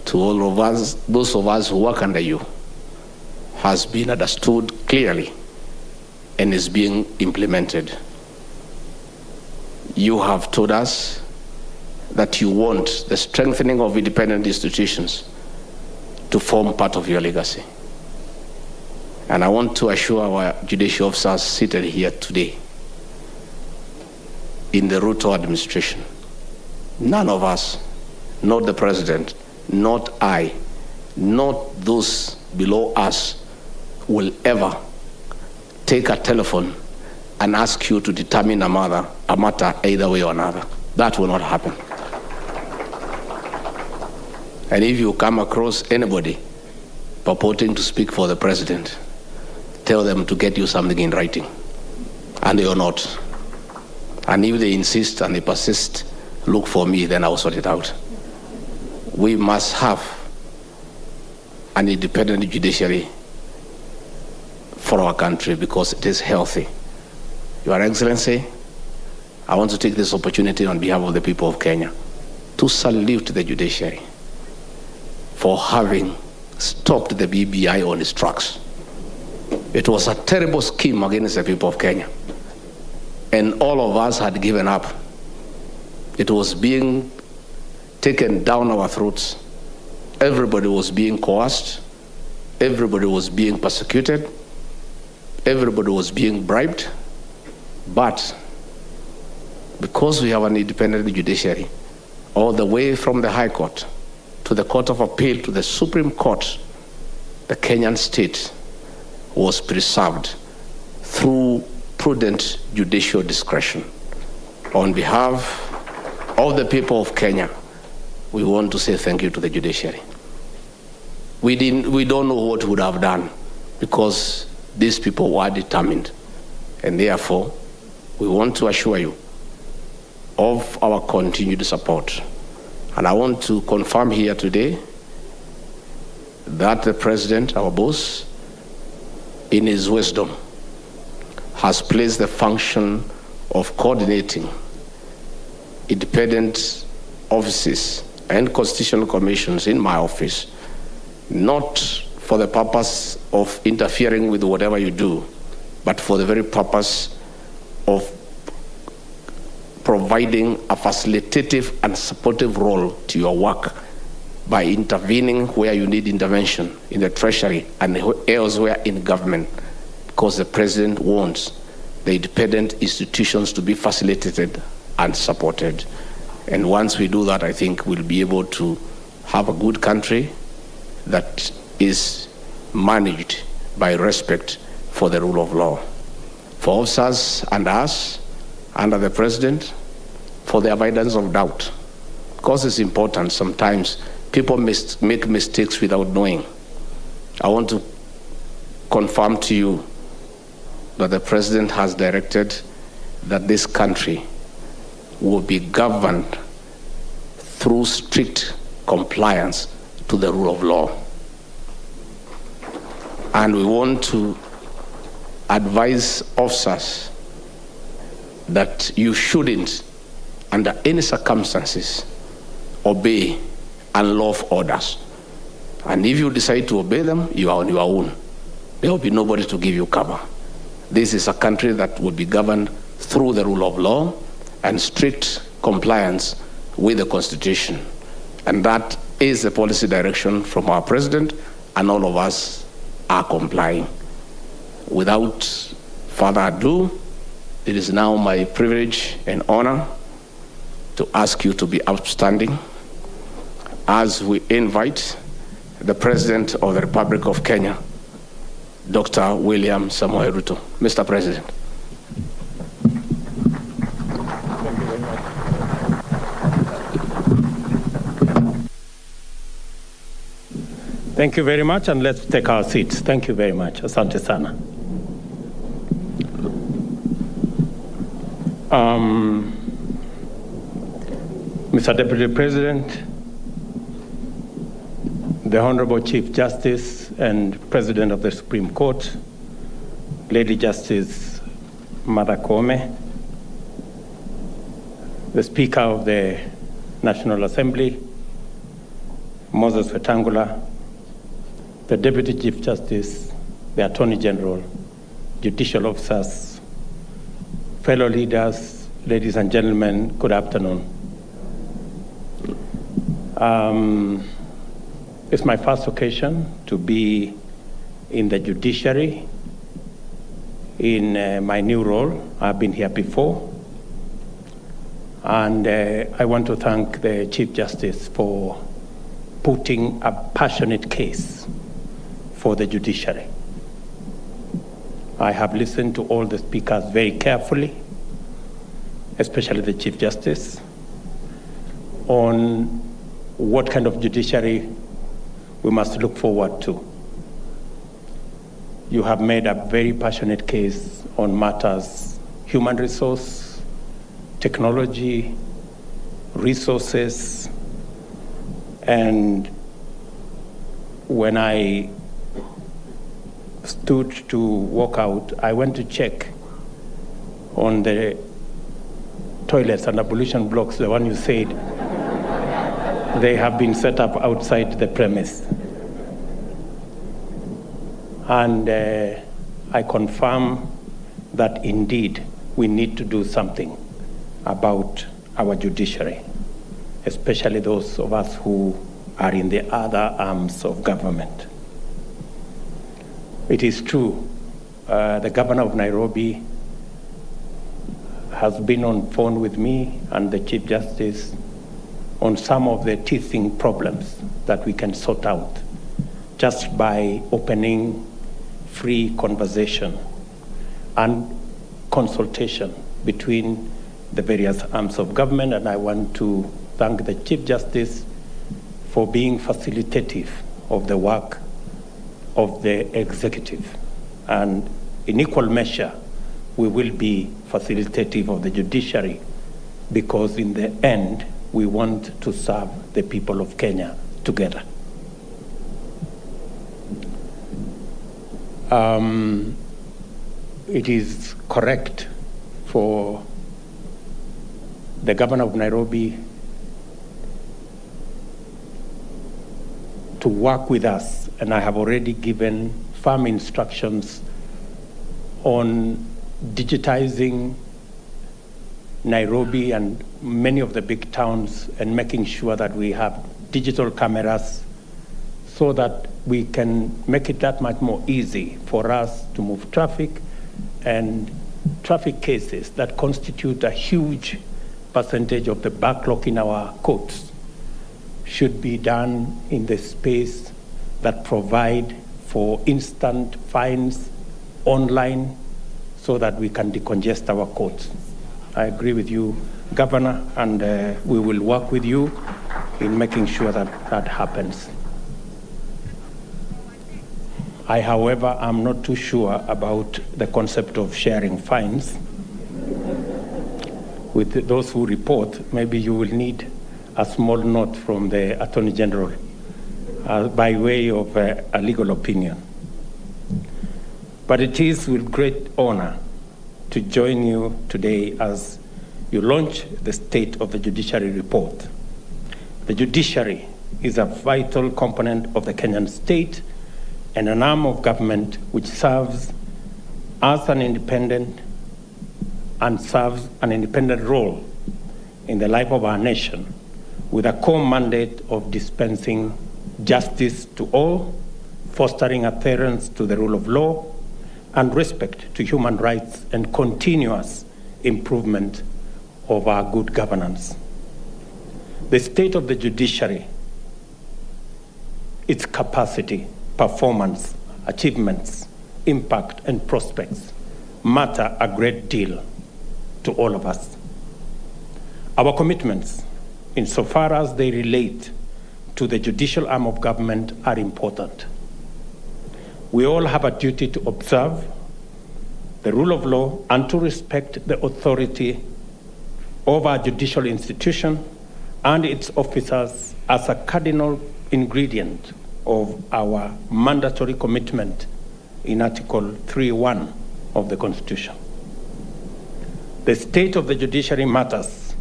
[SPEAKER 6] to all of us, those of us who work under you, has been understood clearly and is being implemented. You have told us that you want the strengthening of independent institutions to form part of your legacy. And I want to assure our judicial officers seated here today in the root of administration, none of us, not the President, not I, not those below us, will ever take a telephone and ask you to determine a matter either way or another. That will not happen. And if you come across anybody purporting to speak for the President, tell them to get you something in writing. And they will not. And if they insist and they persist, look for me, then I'll sort it out. We must have an independent judiciary for our country because it is healthy. Your Excellency, I want to take this opportunity on behalf of the people of Kenya to salute the judiciary for having stopped the BBI on its tracks. It was a terrible scheme against the people of Kenya. And all of us had given up. It was being taken down our throats. Everybody was being coerced. Everybody was being persecuted. Everybody was being bribed. But because we have an independent judiciary, all the way from the High Court to the Court of Appeal to the Supreme Court, the Kenyan state was preserved through prudent judicial discretion. On behalf of the people of Kenya, we want to say thank you to the judiciary. We don't know what we would have done because these people were determined. And therefore, we want to assure you of our continued support. And I want to confirm here today that the President, our boss, in his wisdom, has placed the function of coordinating independent offices and constitutional commissions in my office, not for the purpose of interfering with whatever you do, but for the very purpose of providing a facilitative and supportive role to your work by intervening where you need intervention in the Treasury and elsewhere in government, because the President wants the independent institutions to be facilitated and supported. And once we do that, I think we'll be able to have a good country that is managed by respect for the rule of law. For officers and us, under the President, for the avoidance of doubt. Because it's important, sometimes people make mistakes without knowing. I want to confirm to you that the President has directed that this country will be governed through strict compliance to the rule of law. And we want to advise officers that you shouldn't, under any circumstances, obey unlawful orders. And if you decide to obey them, you are on your own. There will be nobody to give you cover. This is a country that will be governed through the rule of law and strict compliance with the Constitution. And that is the policy direction from our President, and all of us are complying. Without further ado, it is now my privilege and honor to ask you to be upstanding as we invite the President of the Republic of Kenya, Dr. William Samoei Ruto. Mr. President.
[SPEAKER 7] Thank you very much, and let's take our seats. Thank you very much. Asante sana. Mr. Deputy President, the Honorable Chief Justice and President of the Supreme Court, Lady Justice Martha Koome, the Speaker of the National Assembly, Moses Wetangula, the Deputy Chief Justice, the Attorney General, judicial officers, fellow leaders, ladies and gentlemen, good afternoon. It's my first occasion to be in the judiciary in my new role. I've been here before. And I want to thank the Chief Justice for putting a passionate case for the judiciary. I have listened to all the speakers very carefully, especially the Chief Justice, on what kind of judiciary we must look forward to. You have made a very passionate case on matters, human resource, technology, resources, and when I stood to walk out, I went to check on the toilets and ablution blocks, the one you said, they have been set up outside the premise. And I confirm that indeed we need to do something about our judiciary, especially those of us who are in the other arms of government. It is true, the governor of Nairobi has been on phone with me and the Chief Justice on some of the teething problems that we can sort out just by opening free conversation and consultation between the various arms of government. And I want to thank the Chief Justice for being facilitative of the work of the executive, and in equal measure we will be facilitative of the judiciary, because in the end, we want to serve the people of Kenya together. It is correct for the governor of Nairobi to work with us, and I have already given firm instructions on digitizing Nairobi and many of the big towns and making sure that we have digital cameras so that we can make it that much more easy for us to move traffic, and traffic cases that constitute a huge percentage of the backlog in our courts should be done in the space that provide for instant fines online so that we can decongest our courts. I agree with you, Governor, and we will work with you in making sure that that happens. I, however, am not too sure about the concept of sharing fines. With those who report, maybe you will need a small note from the Attorney General by way of a legal opinion. But it is with great honor to join you today as you launch the State of the Judiciary report. The judiciary is a vital component of the Kenyan state and an arm of government which serves as an independent and serves an independent role in the life of our nation, with a core mandate of dispensing justice to all, fostering adherence to the rule of law, and respect to human rights and continuous improvement of our good governance. The state of the judiciary, its capacity, performance, achievements, impact, and prospects matter a great deal to all of us. Our commitments, insofar as they relate to the judicial arm of government, are important. We all have a duty to observe the rule of law and to respect the authority of our judicial institution and its officers as a cardinal ingredient of our mandatory commitment in Article 3.1 of the Constitution. The state of the judiciary matters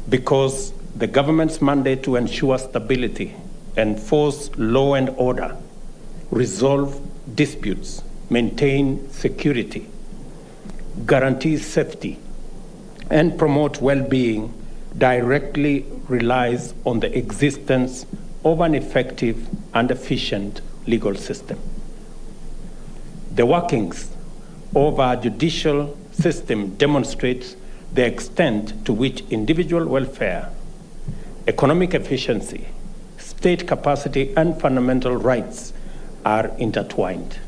[SPEAKER 7] because the government's mandate to ensure stability, enforce law and order, resolve disputes, maintain security, guarantee safety, and promote well-being directly relies on the existence of an effective and efficient legal system. The workings of our judicial system demonstrates the extent to which individual welfare, economic efficiency, state capacity, and fundamental rights are intertwined.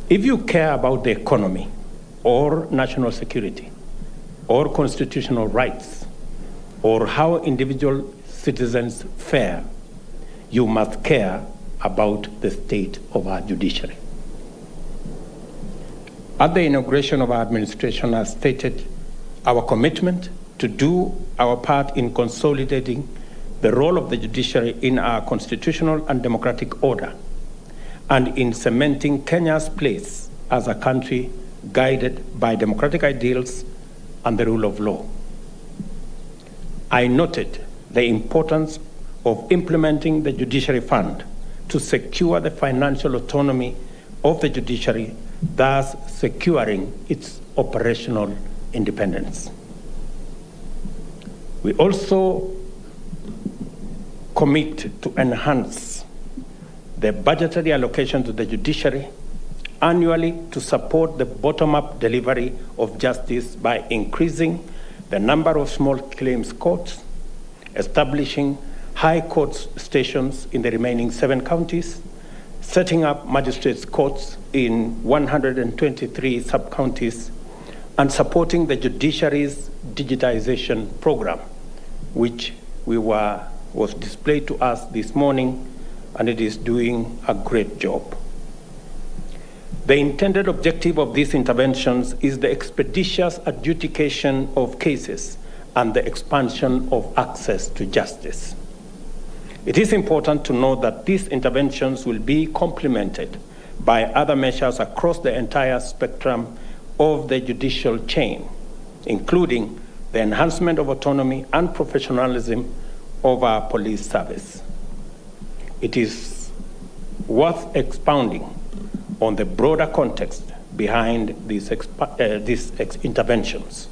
[SPEAKER 7] If you care about the economy or national security or constitutional rights or how individual citizens fare, you must care about the state of our judiciary. At the inauguration of our administration, I stated our commitment to do our part in consolidating the role of the judiciary in our constitutional and democratic order, and in cementing Kenya's place as a country guided by democratic ideals and the rule of law. I noted the importance of implementing the Judiciary Fund to secure the financial autonomy of the judiciary, thus securing its operational independence. We also commit to enhance the budgetary allocation to the judiciary annually to support the bottom-up delivery of justice by increasing the number of small claims courts, establishing high court stations in the remaining 7 counties, setting up magistrates' courts in 123 sub-counties, and supporting the judiciary's digitization program, which was displayed to us this morning, and it is doing a great job. The intended objective of these interventions is the expeditious adjudication of cases and the expansion of access to justice. It is important to note that these interventions will be complemented by other measures across the entire spectrum of the judicial chain, including the enhancement of autonomy and professionalism of our police service. It is worth expounding on the broader context behind these interventions.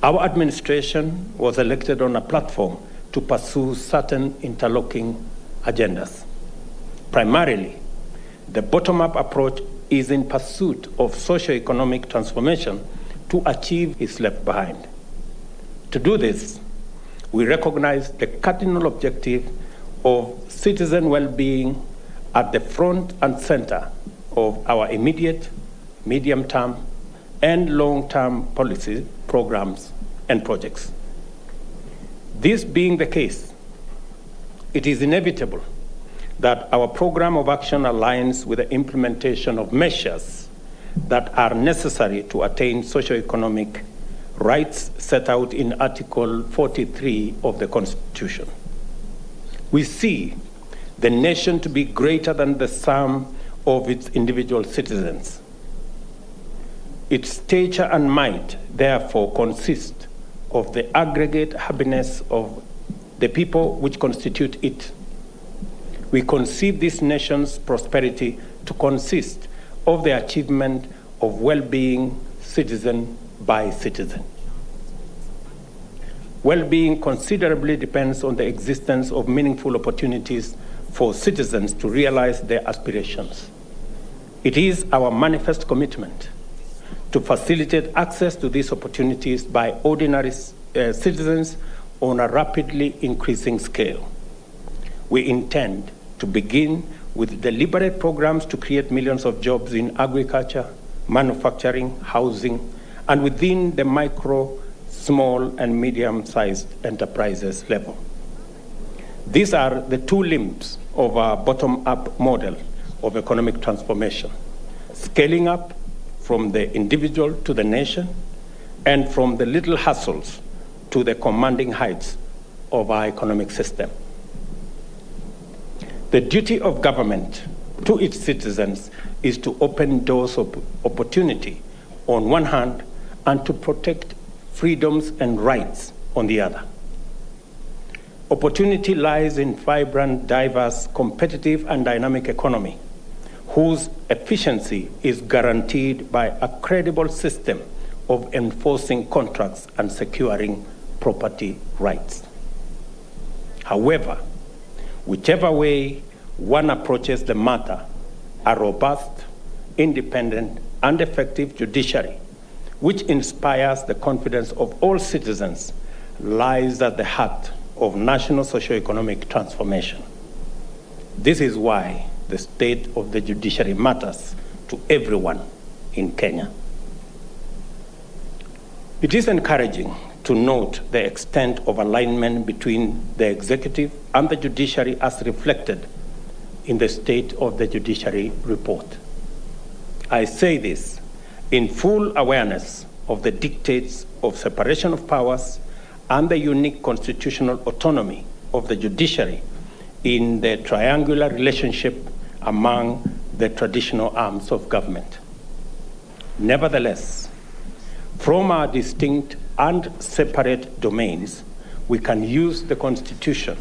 [SPEAKER 7] Our administration was elected on a platform to pursue certain interlocking agendas. Primarily, the bottom-up approach is in pursuit of socio-economic transformation to achieve is left behind. To do this, we recognize the cardinal objective of citizen well-being at the front and center of our immediate, medium-term, and long-term policy programs and projects. This being the case, it is inevitable that our program of action aligns with the implementation of measures that are necessary to attain socio-economic rights set out in Article 43 of the Constitution. We see the nation to be greater than the sum of its individual citizens. Its stature and might, therefore, consist of the aggregate happiness of the people which constitute it. We conceive this nation's prosperity to consist of the achievement of well-being citizen by citizen. Well-being considerably depends on the existence of meaningful opportunities for citizens to realize their aspirations. It is our manifest commitment to facilitate access to these opportunities by ordinary citizens on a rapidly increasing scale. We intend to begin with deliberate programs to create millions of jobs in agriculture, manufacturing, housing, and within the micro, small, and medium-sized enterprises level. These are the two limbs of our bottom-up model of economic transformation: scaling up from the individual to the nation, and from the little hustles to the commanding heights of our economic system. The duty of government to its citizens is to open doors of opportunity on one hand and to protect freedoms and rights on the other. Opportunity lies in vibrant, diverse, competitive, and dynamic economy, whose efficiency is guaranteed by a credible system of enforcing contracts and securing property rights. However, whichever way one approaches the matter, a robust, independent, and effective judiciary, which inspires the confidence of all citizens, lies at the heart of national socio-economic transformation. This is why the state of the judiciary matters to everyone in Kenya. It is encouraging to note the extent of alignment between the executive and the judiciary as reflected in the State of the Judiciary report. I say this in full awareness of the dictates of separation of powers and the unique constitutional autonomy of the judiciary in the triangular relationship among the traditional arms of government. Nevertheless, from our distinct and separate domains, we can use the Constitution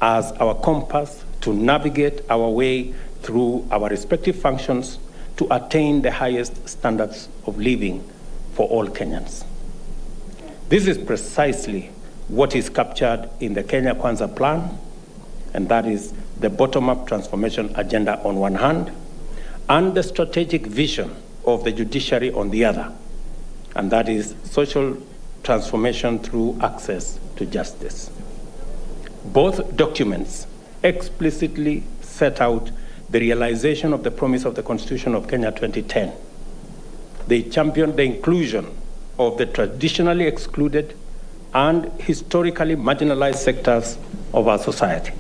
[SPEAKER 7] as our compass to navigate our way through our respective functions to attain the highest standards of living for all Kenyans. This is precisely what is captured in the Kenya Kwanza plan, and that is the bottom-up transformation agenda on one hand, and the strategic vision of the judiciary on the other, and that is social transformation through access to justice. Both documents explicitly set out the realization of the promise of the Constitution of Kenya 2010. They champion the inclusion of the traditionally excluded and historically marginalized sectors of our society.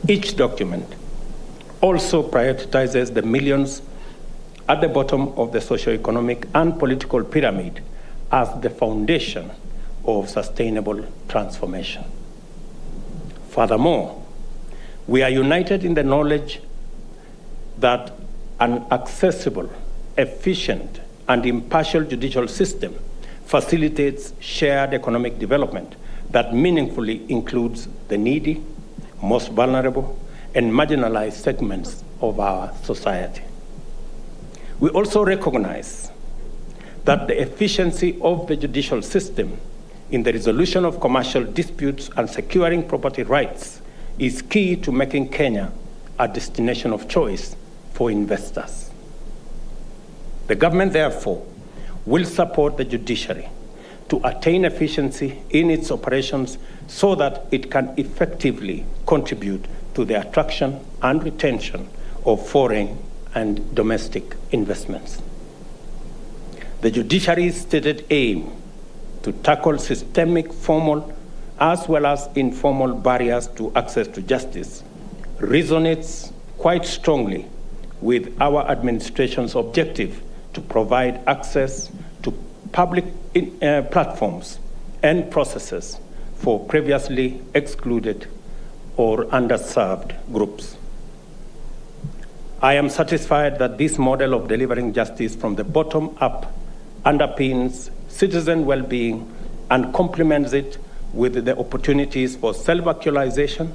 [SPEAKER 7] Each document also prioritizes the millions at the bottom of the socio-economic and political pyramid as the foundation of sustainable transformation. Furthermore, we are united in the knowledge that an accessible, efficient, and impartial judicial system facilitates shared economic development that meaningfully includes the needy, most vulnerable, and marginalized segments of our society. We also recognize that the efficiency of the judicial system in the resolution of commercial disputes and securing property rights is key to making Kenya a destination of choice for investors. The government, therefore, will support the judiciary to attain efficiency in its operations so that it can effectively contribute to the attraction and retention of foreign and domestic investments. The judiciary's stated aim to tackle systemic formal as well as informal barriers to access to justice resonates quite strongly with our administration's objective to provide access to public platforms and processes for previously excluded or underserved groups. I am satisfied that this model of delivering justice from the bottom up underpins citizen well-being and complements it with the opportunities for self-actualization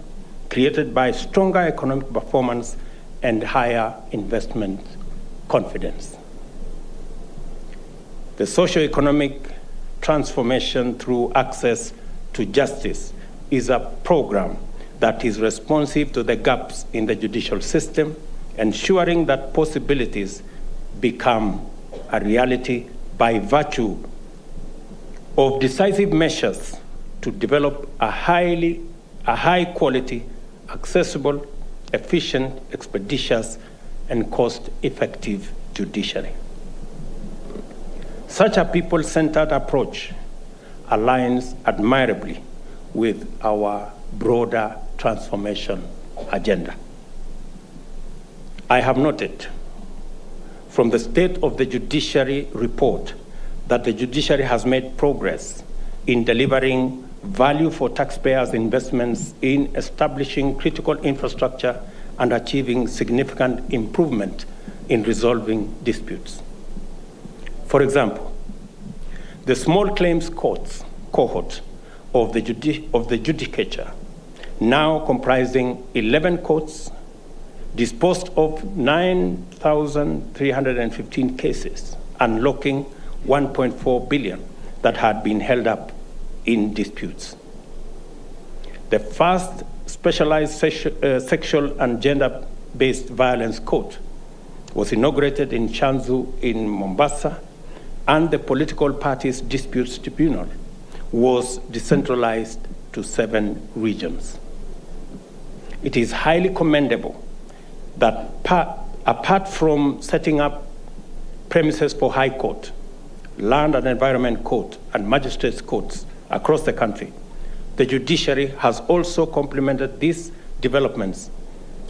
[SPEAKER 7] created by stronger economic performance and higher investment confidence. The socio-economic transformation through access to justice is a program that is responsive to the gaps in the judicial system, ensuring that possibilities become a reality by virtue of decisive measures to develop a high quality, accessible, efficient, expeditious, and cost-effective judiciary. Such a people-centered approach aligns admirably with our broader transformation agenda. I have noted from the State of the Judiciary report that the judiciary has made progress in delivering value for taxpayers' investments in establishing critical infrastructure and achieving significant improvement in resolving disputes. For example, the small claims courts cohort of the judicature, now comprising 11 courts, disposed of 9,315 cases, unlocking 1.4 billion that had been held up in disputes. The first specialized sexual and gender-based violence court was inaugurated in Chanzu in Mombasa, and the political parties disputes tribunal was decentralized to 7 regions. It is highly commendable that apart from setting up premises for High Court, Land and Environment Court, and Magistrates Courts across the country, the judiciary has also complemented these developments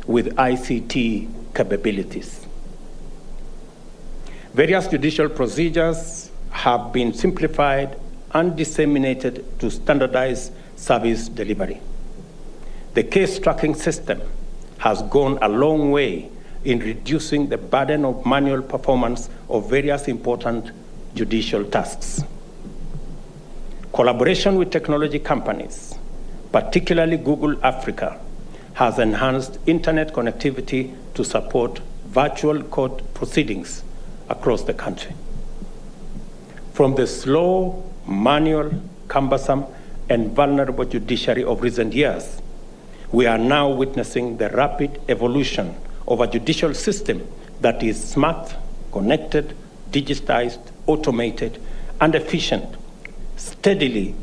[SPEAKER 7] with ICT capabilities. Various judicial procedures have been simplified and disseminated to standardize service delivery. The case tracking system has gone a long way in reducing the burden of manual performance of various important judicial tasks. Collaboration with technology companies, particularly Google Africa, has enhanced internet connectivity to support virtual court proceedings across the country. From the slow, manual, cumbersome, and vulnerable judiciary of recent years, we are now witnessing the rapid evolution of a judicial system that is smart, connected, digitized, automated, and efficient. Steadily,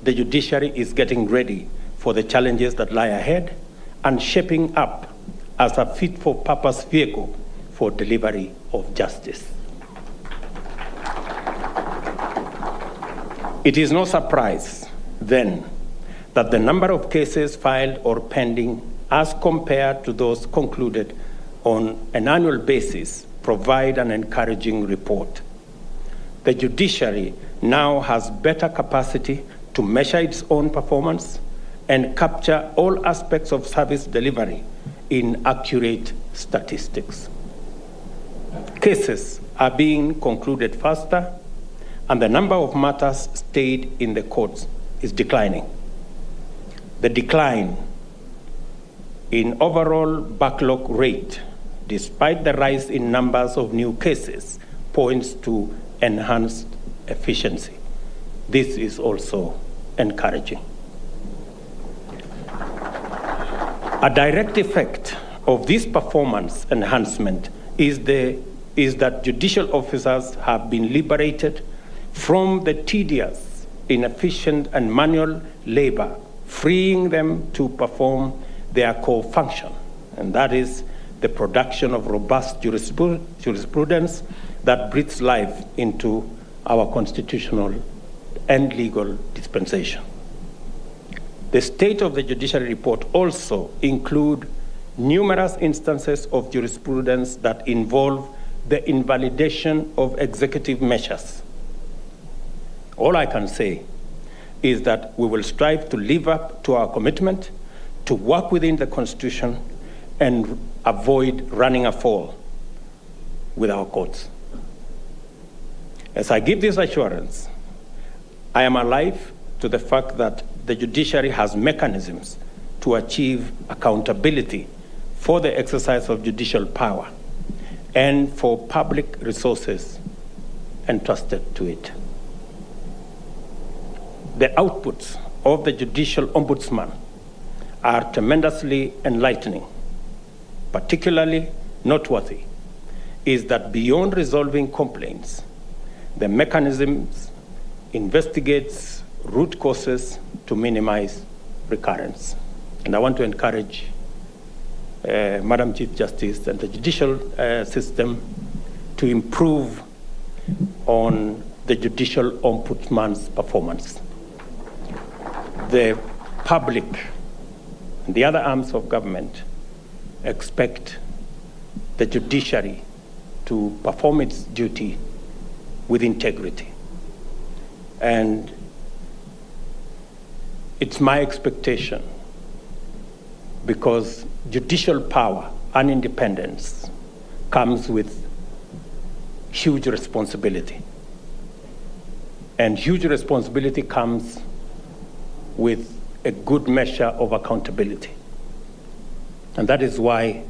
[SPEAKER 7] the judiciary is getting ready for the challenges that lie ahead and shaping up as a fit-for-purpose vehicle for delivery of justice. It is no surprise, then, that the number of cases filed or pending as compared to those concluded on an annual basis provide an encouraging report. The judiciary now has better capacity to measure its own performance and capture all aspects of service delivery in accurate statistics. Cases are being concluded faster, and the number of matters stayed in the courts is declining. The decline in overall backlog rate, despite the rise in numbers of new cases, points to enhanced efficiency. This is also encouraging. A direct effect of this performance enhancement is that judicial officers have been liberated from the tedious, inefficient, and manual labor, freeing them to perform their core function, and that is the production of robust jurisprudence that breathes life into our constitutional and legal dispensation. The State of the Judiciary report also includes numerous instances of jurisprudence that involve the invalidation of executive measures. All I can say is that we will strive to live up to our commitment to work within the Constitution and avoid running afoul with our courts. As I give this assurance, I am alive to the fact that the judiciary has mechanisms to achieve accountability for the exercise of judicial power and for public resources entrusted to it. The outputs of the judicial ombudsman are tremendously enlightening. Particularly noteworthy is that beyond resolving complaints, the mechanisms investigates root causes to minimize recurrence. And I want to encourage Madam Chief Justice and the judicial system to improve on the judicial ombudsman's performance. The public and the other arms of government expect the judiciary to perform its duty with integrity. And it's my expectation, because judicial power and independence comes with huge responsibility. And huge responsibility comes with a good measure of accountability. And that is why,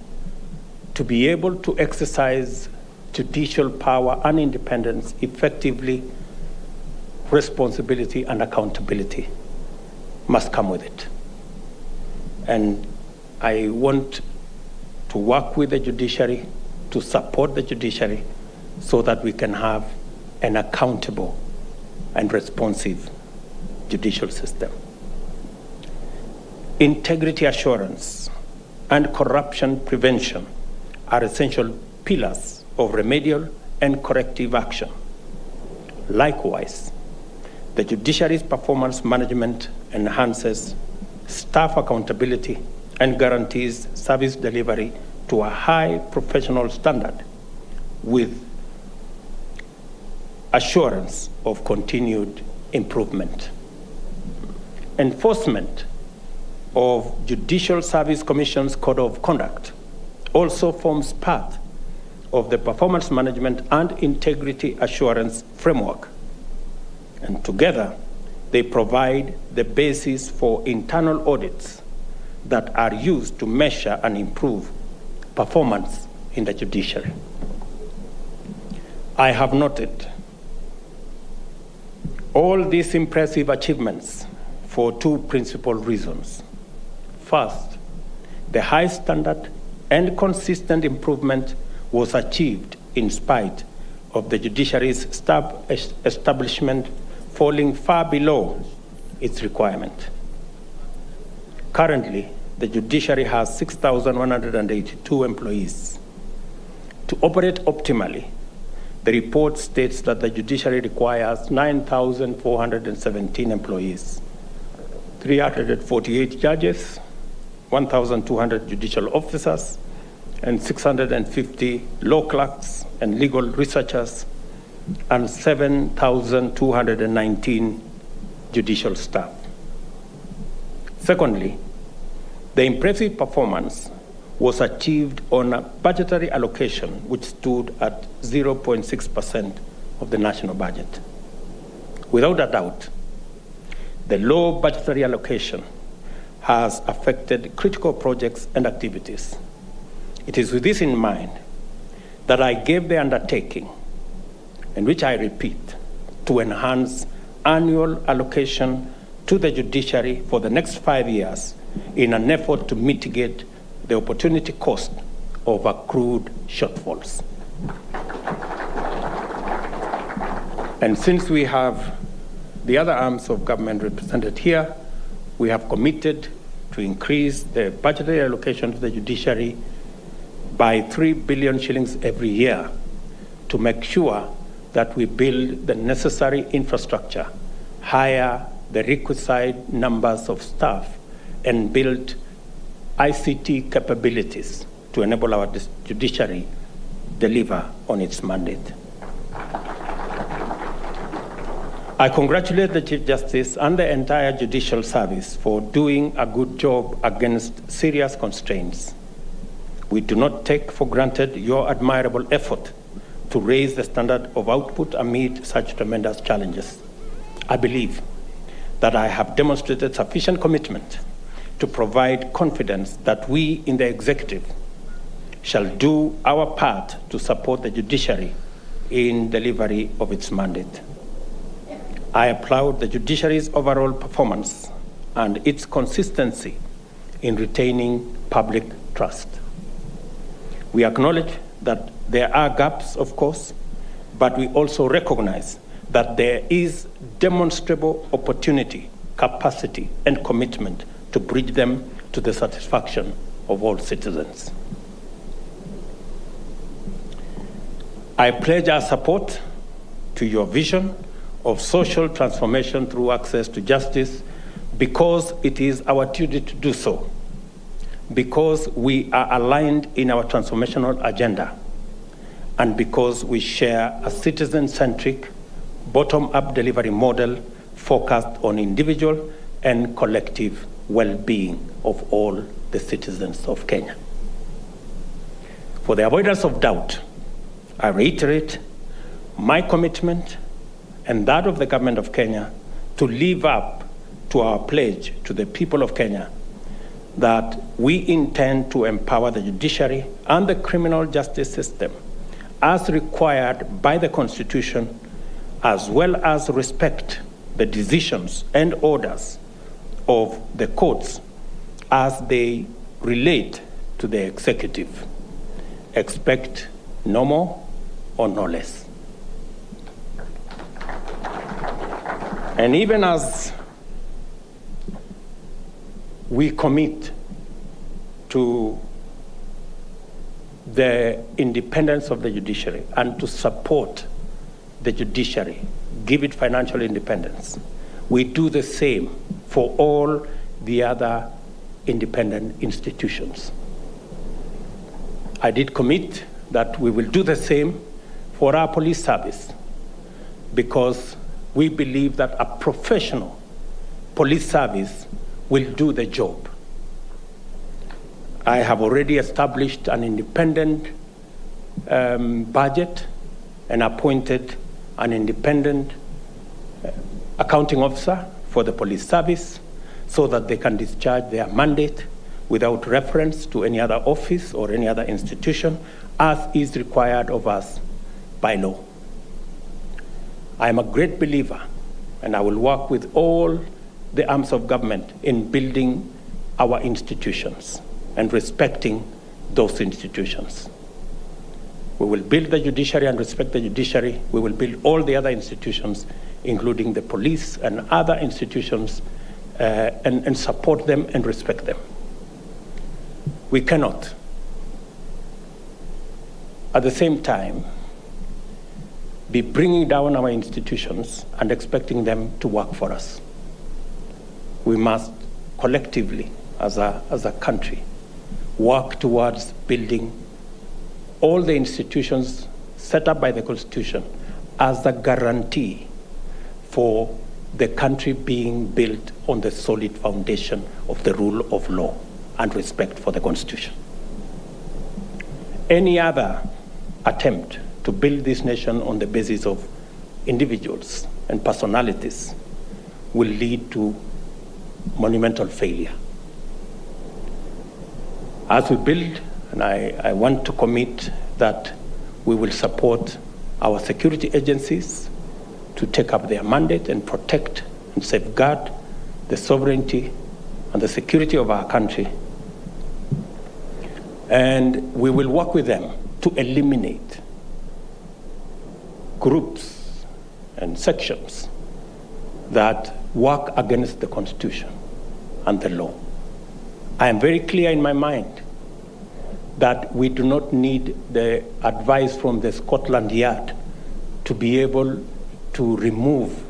[SPEAKER 7] to be able to exercise judicial power and independence effectively, responsibility and accountability must come with it. And I want to work with the judiciary, to support the judiciary, so that we can have an accountable and responsive judicial system. Integrity assurance and corruption prevention are essential pillars of remedial and corrective action. Likewise, the judiciary's performance management enhances staff accountability and guarantees service delivery to a high professional standard with assurance of continued improvement. Enforcement of Judicial Service Commission's Code of Conduct also forms part of the performance management and integrity assurance framework. And together, they provide the basis for internal audits that are used to measure and improve performance in the judiciary. I have noted all these impressive achievements for two principal reasons. First, the high standard and consistent improvement was achieved in spite of the judiciary's staff establishment falling far below its requirement. Currently, the judiciary has 6,182 employees. To operate optimally, the report states that the judiciary requires 9,417 employees, 348 judges, 1,200 judicial officers, and 650 law clerks and legal researchers, and 7,219 judicial staff. Secondly, the impressive performance was achieved on a budgetary allocation which stood at 0.6% of the national budget. Without a doubt, the low budgetary allocation has affected critical projects and activities. It is with this in mind that I gave the undertaking, and which I repeat, to enhance annual allocation to the judiciary for the next 5 years in an effort to mitigate the opportunity cost of accrued shortfalls. And since we have the other arms of government represented here, we have committed to increase the budgetary allocation to the judiciary by 3 billion shillings every year to make sure that we build the necessary infrastructure, hire the requisite numbers of staff, and build ICT capabilities to enable our judiciary deliver on its mandate. I congratulate the Chief Justice and the entire judicial service for doing a good job against serious constraints. We do not take for granted your admirable effort to raise the standard of output amid such tremendous challenges. I believe that I have demonstrated sufficient commitment to provide confidence that we in the executive shall do our part to support the judiciary in delivery of its mandate. I applaud the judiciary's overall performance and its consistency in retaining public trust. We acknowledge that there are gaps, of course, but we also recognize that there is demonstrable opportunity, capacity, and commitment to bridge them to the satisfaction of all citizens. I pledge our support to your vision of social transformation through access to justice because it is our duty to do so, because we are aligned in our transformational agenda, and because we share a citizen-centric, bottom-up delivery model focused on individual and collective well-being of all the citizens of Kenya. For the avoidance of doubt, I reiterate my commitment and that of the government of Kenya to live up to our pledge to the people of Kenya that we intend to empower the judiciary and the criminal justice system as required by the Constitution, as well as respect the decisions and orders of the courts as they relate to the executive. Expect no more or no less. And even as we commit to the independence of the judiciary and to support the judiciary, give it financial independence, we do the same for all the other independent institutions. I did commit that we will do the same for our police service because we believe that a professional police service will do the job. I have already established an independent budget and appointed an independent accounting officer for the police service so that they can discharge their mandate without reference to any other office or any other institution, as is required of us by law. I am a great believer, and I will work with all the arms of government in building our institutions and respecting those institutions. We will build the judiciary and respect the judiciary. We will build all the other institutions, including the police and other institutions, and support them and respect them. We cannot, at the same time, be bringing down our institutions and expecting them to work for us. We must collectively, as a country, work towards building all the institutions set up by the Constitution as the guarantee for the country being built on the solid foundation of the rule of law and respect for the Constitution. Any other attempt to build this nation on the basis of individuals and personalities will lead to monumental failure. As we build, and I want to commit that we will support our security agencies to take up their mandate and protect and safeguard the sovereignty and the security of our country. And we will work with them to eliminate groups and sections that work against the Constitution and the law. I am very clear in my mind that we do not need the advice from the Scotland Yard to be able to remove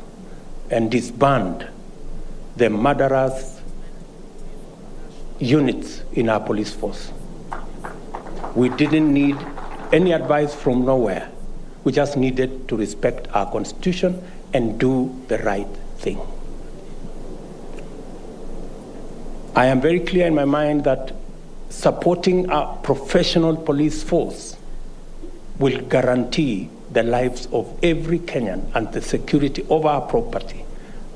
[SPEAKER 7] and disband the murderous units in our police force. We didn't need any advice from nowhere. We just needed to respect our Constitution and do the right thing. I am very clear in my mind that supporting a professional police force will guarantee the lives of every Kenyan and the security of our property,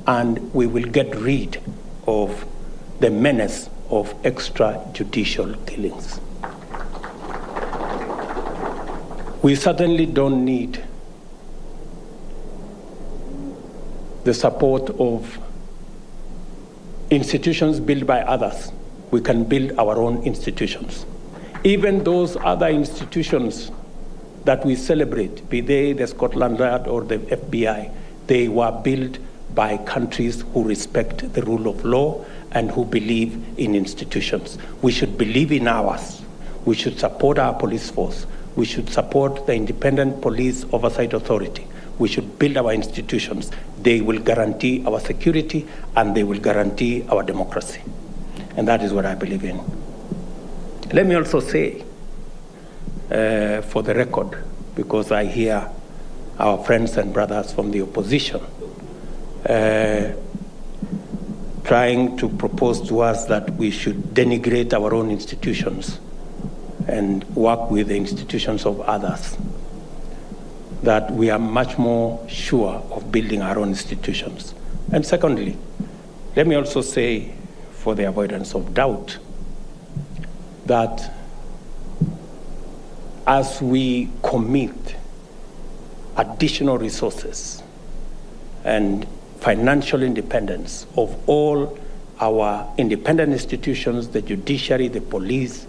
[SPEAKER 7] and we will get rid of the menace of extrajudicial killings. We certainly don't need the support of institutions built by others. We can build our own institutions. Even those other institutions that we celebrate, be they the Scotland Yard or the FBI, they were built by countries who respect the rule of law and who believe in institutions. We should believe in ours. We should support our police force. We should support the Independent Police Oversight Authority. We should build our institutions. They will guarantee our security and they will guarantee our democracy. And that is what I believe in. Let me also say, for the record, because I hear our friends and brothers from the opposition trying to propose to us that we should denigrate our own institutions and work with the institutions of others, that we are much more sure of building our own institutions. And secondly, let me also say, for the avoidance of doubt, that as we commit additional resources and financial independence of all our independent institutions, the judiciary, the police,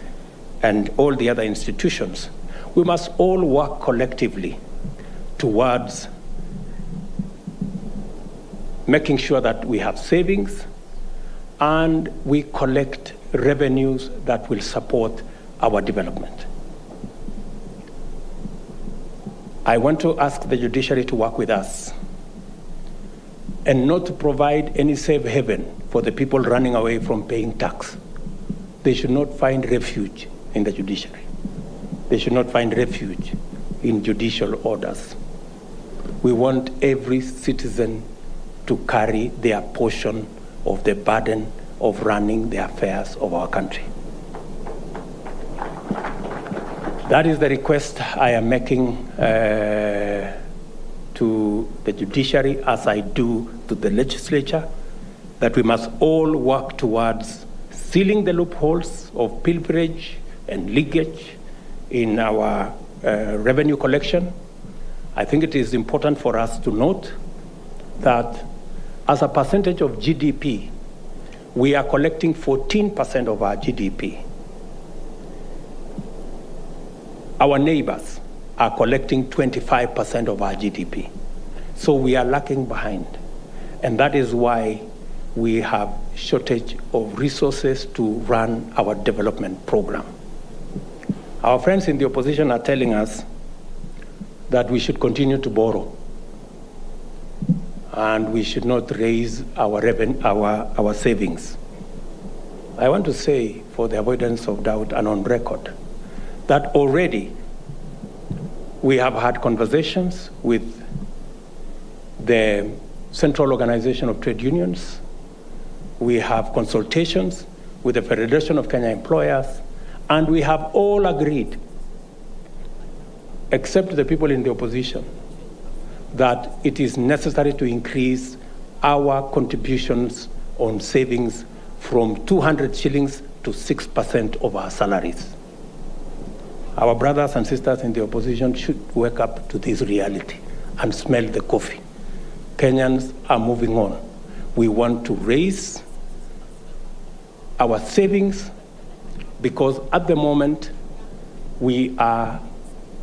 [SPEAKER 7] and all the other institutions, we must all work collectively towards making sure that we have savings and we collect revenues that will support our development. I want to ask the judiciary to work with us and not to provide any safe haven for the people running away from paying tax. They should not find refuge in the judiciary. They should not find refuge in judicial orders. We want every citizen to carry their portion of the burden of running the affairs of our country. That is the request I am making to the judiciary, as I do to the legislature, that we must all work towards sealing the loopholes of pilferage and leakage in our revenue collection. I think it is important for us to note that as a percentage of GDP, we are collecting 14% of our GDP. Our neighbors are collecting 25% of our GDP. So we are lagging behind. And that is why we have shortage of resources to run our development program. Our friends in the opposition are telling us that we should continue to borrow and we should not raise our savings. I want to say, for the avoidance of doubt and on record, that already We have had conversations with the Central Organization of Trade Unions. We have consultations with the Federation of Kenya Employers, and we have all agreed, except the people in the opposition, that it is necessary to increase our contributions on savings from 200 shillings to 6% of our salaries. Our brothers and sisters in the opposition should wake up to this reality and smell the coffee. Kenyans are moving on. We want to raise our savings because at the moment we are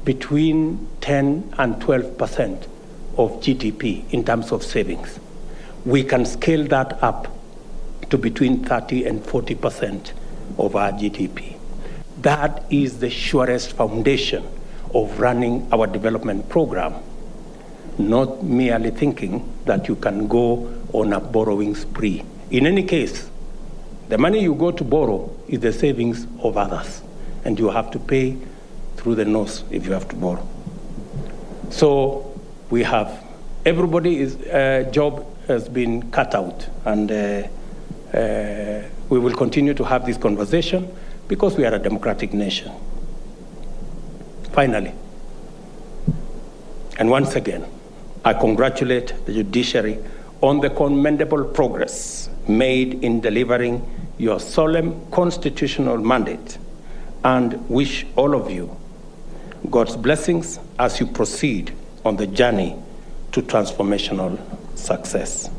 [SPEAKER 7] between 10 and 12% of GDP in terms of savings. We can scale that up to between 30 and 40% of our GDP. That is the surest foundation of running our development program, not merely thinking that you can go on a borrowing spree. In any case, the money you go to borrow is the savings of others, and you have to pay through the nose if you have to borrow. So we have, everybody's job has been cut out, and we will continue to have this conversation because we are a democratic nation. Finally, and once again, I congratulate the judiciary on the commendable progress made in delivering your solemn constitutional mandate, and wish all of you God's blessings as you proceed on the journey to transformational success.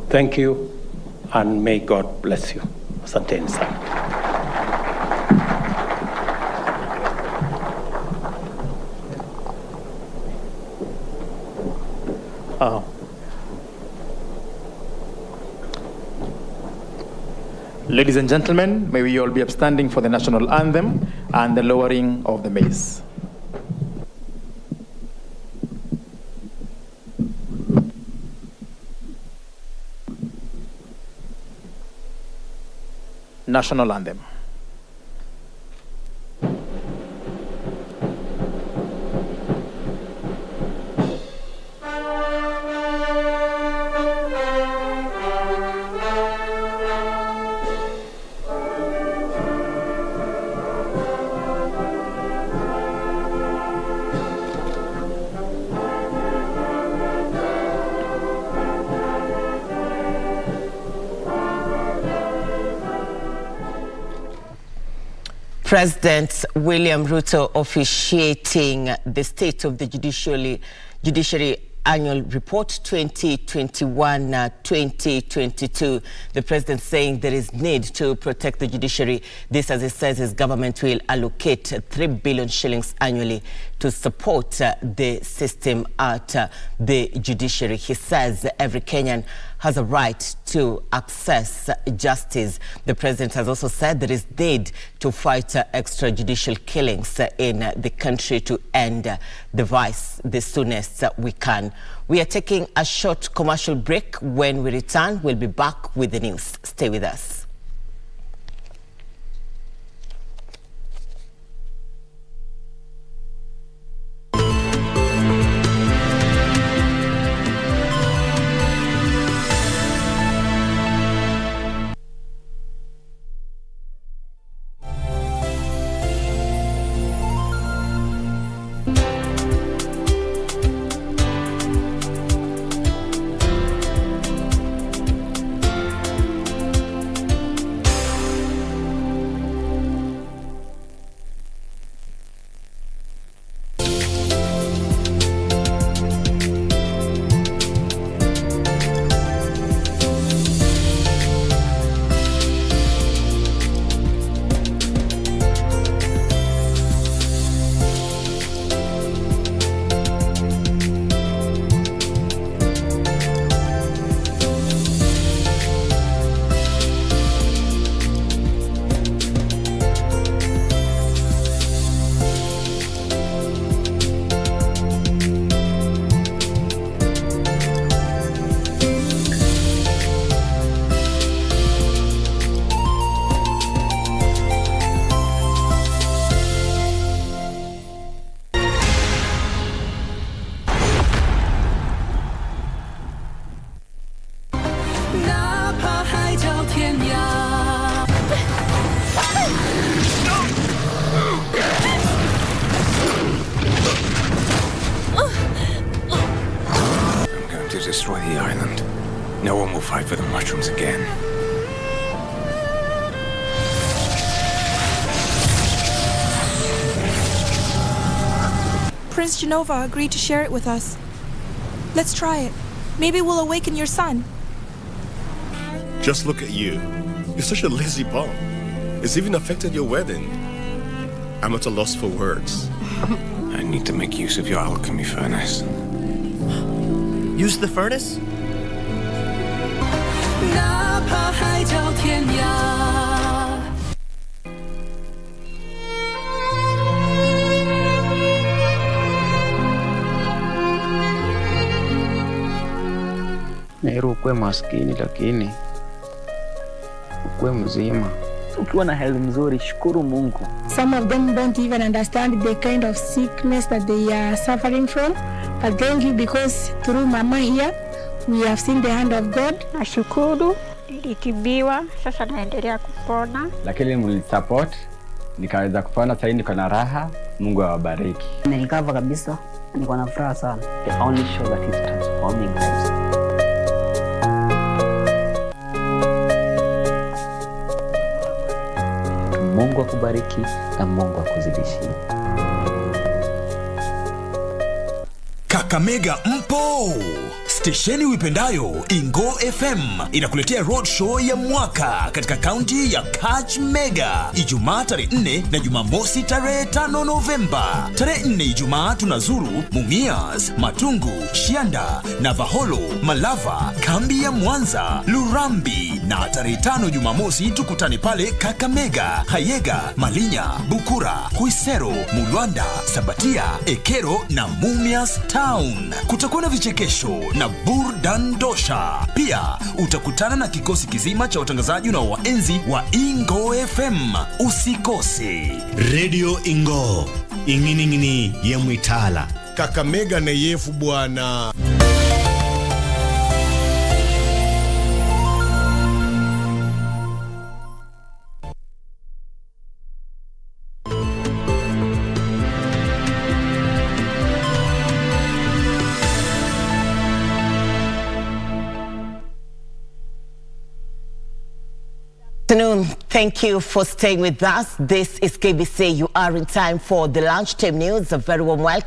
[SPEAKER 7] Thank you, and may God bless you. Asanteni sana.
[SPEAKER 8] Ladies and gentlemen, may we all be upstanding for the national anthem and the lowering of the mace. National anthem.
[SPEAKER 5] President William Ruto officiating the State of the Judiciary Annual Report 2021-2022. The president saying there is need to protect the judiciary. This, as he says, his government will allocate 3 billion shillings annually to support the system at the judiciary. He says every Kenyan has a right to access justice. The president has also said there is need to fight extrajudicial killings in the country to end the vice the soonest we can. We are taking a short commercial break. When we return, we'll be back with the news. Stay with us.
[SPEAKER 9] destroy the island. No one will fight for the mushrooms again.
[SPEAKER 10] Prince Genova agreed to share it with us. Let's try it. Maybe we'll awaken your son.
[SPEAKER 11] Just look at you. You're such a lazy bum. It's even affected your wedding. I'm at a loss for words.
[SPEAKER 9] I need to make use of your alchemy furnace.
[SPEAKER 12] Use the furnace?
[SPEAKER 13] Nairu ukwe maskini lakini ukwe mzima. Ukiwa na health mzuri, shukuru Mungu.
[SPEAKER 14] Some of them don't even understand the kind of sickness that they are suffering from. But thank you because through Mama here, we have seen the hand of God.
[SPEAKER 15] Nashukuru, nilitibiwa, sasa naendelea kupona.
[SPEAKER 16] Lakini mlisupport, nikaweza kupona, sasa niko na raha. Mungu awabariki.
[SPEAKER 17] Nilikava kabisa, niko na furaha sana.
[SPEAKER 13] The only show that is transforming lives. Mungu akubariki na Mungu akuzidishie.
[SPEAKER 18] Kakamega mpo. Stesheni uipendayo Ingo FM inakuletea road show ya mwaka katika kaunti ya Kakamega, Ijumaa tarehe 4 na Jumamosi tarehe 5 Novemba. Tarehe 4 Ijumaa tunazuru Mumias, Matungu, Shianda, Navaholo, Malava, kambi ya Mwanza, Lurambi, na tarehe 5 Jumamosi tukutane pale Kakamega, Hayega, Malinya, Bukura, Kuisero, Mulwanda, Sabatia, Ekero na Mumias Town. Kutakuwa na vichekesho na burdan dosha. Pia utakutana na kikosi kizima cha watangazaji na waenzi wa Ingo FM. Usikose.
[SPEAKER 19] Radio Ingo, ingini ya Mwitala.
[SPEAKER 11] Kakamega na yefu bwana.
[SPEAKER 20] Afternoon. Thank you for staying with us. This is KBC. You are in time for the lunchtime news. A very warm welcome.